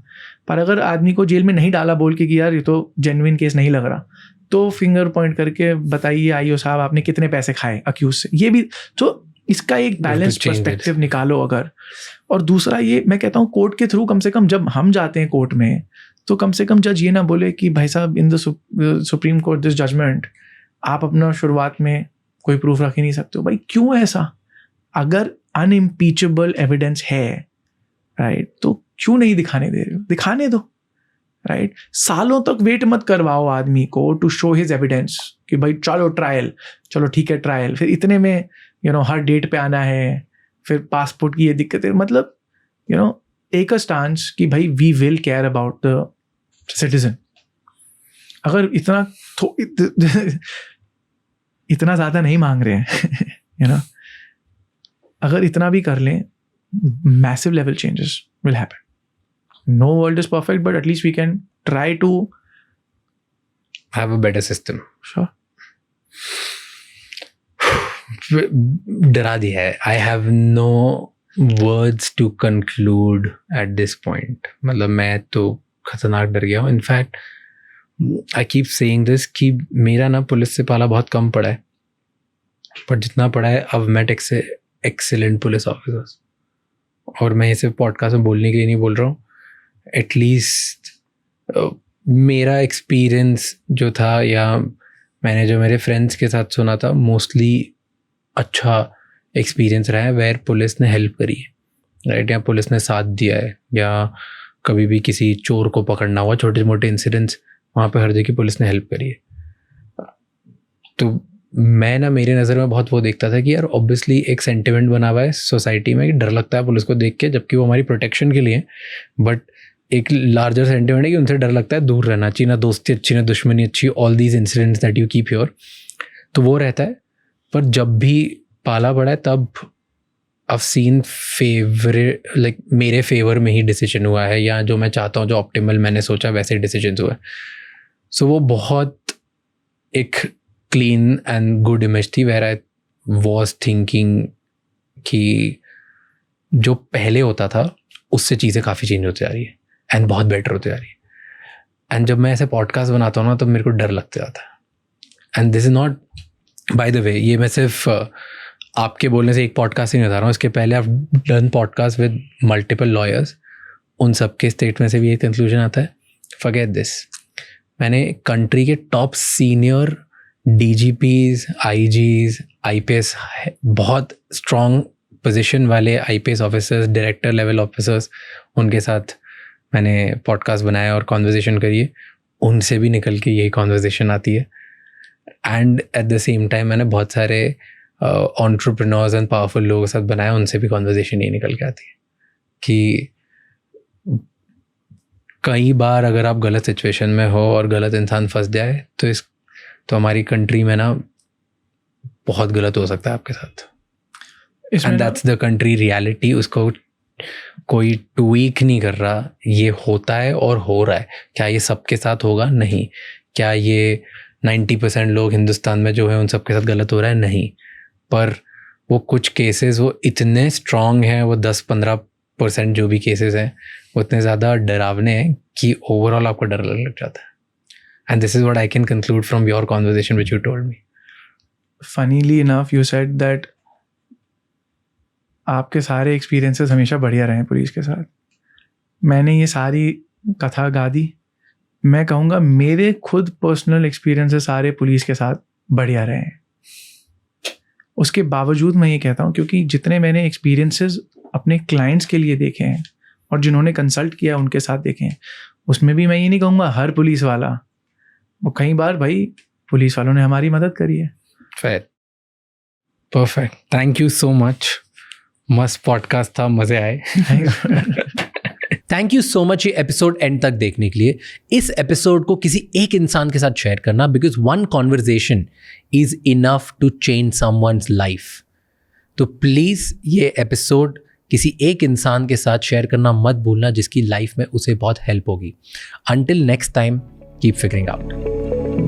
पर अगर आदमी को जेल में नहीं डाला बोल के कि यार ये तो जेन्युइन केस नहीं लग रहा, तो फिंगर पॉइंट करके बताइए आईओ साहब आपने कितने पैसे खाए अक्यूज से. ये भी तो इसका एक बैलेंस पर्सपेक्टिव निकालो अगर. और दूसरा ये मैं कहता हूँ कोर्ट के थ्रू कम से कम जब हम जाते हैं कोर्ट में, तो कम से कम जज ये ना बोले कि भाई साहब in the Supreme Court this judgement आप अपना शुरुआत में कोई प्रूफ रख ही नहीं सकते हो. भाई क्यों ऐसा? अगर अनइम्पीचेबल एविडेंस है, राइट, तो क्यों नहीं दिखाने दे रहे हो? दिखाने दो, राइट. सालों तक वेट मत करवाओ आदमी को टू शो हिज एविडेंस कि भाई चलो ट्रायल, चलो ठीक है ट्रायल, फिर इतने में हर डेट पे आना है, फिर पासपोर्ट की ये दिक्कत है. मतलब टेक अ स्टांस कि भाई we will care about the citizen. अगर इतना ज़्यादा नहीं मांग रहे हैं अगर इतना भी कर लें, massive level changes will happen. No world is perfect, but at least we can try to have a better system. Sure. डरा दिया है. I have no words to conclude at this point. मतलब मैं तो खतरनाक डर गया हूँ. In fact I keep saying this कि मेरा ना पुलिस से पाला बहुत कम पड़ा है, पर जितना पड़ा है अब मैं टेक से एक्सीलेंट पुलिस ऑफिसर्स. और मैं इसे पॉडकास्ट में बोलने के लिए नहीं बोल रहा हूँ. एटलीस्ट मेरा एक्सपीरियंस जो था, या मैंने जो मेरे फ्रेंड्स के साथ सुना था, मोस्टली अच्छा एक्सपीरियंस रहा है वेयर पुलिस ने हेल्प करी है, राइट, या पुलिस ने साथ दिया है, या कभी भी किसी चोर को पकड़ना हुआ, छोटे मोटे इंसिडेंट्स, वहाँ पे हर जगह पुलिस ने हेल्प करी है. तो मैं ना मेरे नज़र में बहुत वो देखता था कि यार ऑब्वियसली एक सेंटिमेंट बना हुआ है सोसाइटी में कि डर लगता है पुलिस को देख के, जबकि वो हमारी प्रोटेक्शन के लिए, बट एक लार्जर सेंटिमेंट है कि उनसे डर लगता है, दूर रहना चाहिए, ना दोस्ती अच्छी ना दुश्मनी अच्छी, all these incidents that you keep your, तो वो रहता है. पर जब भी पाला पड़ा है तब I've seen लाइक मेरे फेवर में ही डिसीजन हुआ है, या जो मैं चाहता हूँ, जो ऑप्टिमल मैंने सोचा वैसे डिसीजन हुआ है. सो वो बहुत एक क्लीन एंड गुड इमेज थी वेयर आई वॉज थिंकिंग कि जो पहले होता था उससे चीज़ें काफ़ी चेंज होती जा रही है एंड बहुत बेटर होती जा रही है. एंड जब मैं ऐसे पॉडकास्ट बनाता हूँ ना, तो मेरे को डर लगता जाता है. And this is not, by the way, ये मैं सिर्फ आपके बोलने से एक पॉडकास्ट ही नहीं बता रहा हूँ. इसके पहले आप done podcast with multiple lawyers, उन सब के स्टेटमेंट से भी ये कंक्लूजन आता है, फॉरगेट दिस. मैंने कंट्री के top senior DGPs, IGs, IPS, बहुत स्ट्रॉन्ग पोजीशन वाले IPS officers, director level officers, उनके साथ मैंने पॉडकास्ट बनाया और कॉन्वर्जेसन करी है. उनसे भी निकल के यही कॉन्वर्जेसन आती है. And at the same time मैंने बहुत सारे एंटरप्रेन्योर्स एंड पावरफुल लोगों के साथ बनाया, उनसे भी कॉन्वर्जेसन ये निकल के आती है कि कई बार अगर आप गलत सिचुएशन में हो और गलत इंसान फंस जाए तो हमारी कंट्री में ना बहुत गलत हो सकता है आपके साथ. And that's the country reality. उसको कोई ट्वीक नहीं कर रहा, ये होता है और हो रहा है. क्या ये सबके साथ होगा? नहीं. क्या ये 90% लोग हिंदुस्तान में जो है उन सब के साथ गलत हो रहा है? नहीं. पर वो कुछ केसेस वो इतने स्ट्रॉन्ग हैं, वो 10-15% जो भी केसेस हैं वो इतने ज़्यादा डरावने हैं कि ओवरऑल आपको डर लग जाता है. And this is what I can conclude from your conversation which you told me. Funnily enough, you said that आपके सारे एक्सपीरियंसेस हमेशा बढ़िया रहे पुलिस के साथ। मैंने ये सारी कथा गा दी, मैं कहूँगा मेरे खुद पर्सनल एक्सपीरियंसेस सारे पुलिस के साथ बढ़िया रहे हैं। उसके बावजूद मैं ये कहता हूँ, क्योंकि जितने मैंने एक्सपीरियंसेस अपने क्लाइंट्स के लिए देखे हैं और जिन्होंने कंसल्ट किया उनके साथ देखे हैं, उसमें भी मैं ये नहीं कहूँगा हर पुलिस वाला, वो कई बार भाई पुलिस वालों ने हमारी मदद करी है। Fair, perfect, thank you so much. मस्त पॉडकास्ट था, मज़े आए। थैंक यू सो मच ये एपिसोड एंड तक देखने के लिए। इस एपिसोड को किसी एक इंसान के साथ शेयर करना, because one conversation is enough to change someone's life. तो प्लीज़ ये एपिसोड किसी एक इंसान के साथ शेयर करना मत भूलना, जिसकी लाइफ में उसे बहुत हेल्प होगी। Until next time, keep figuring out.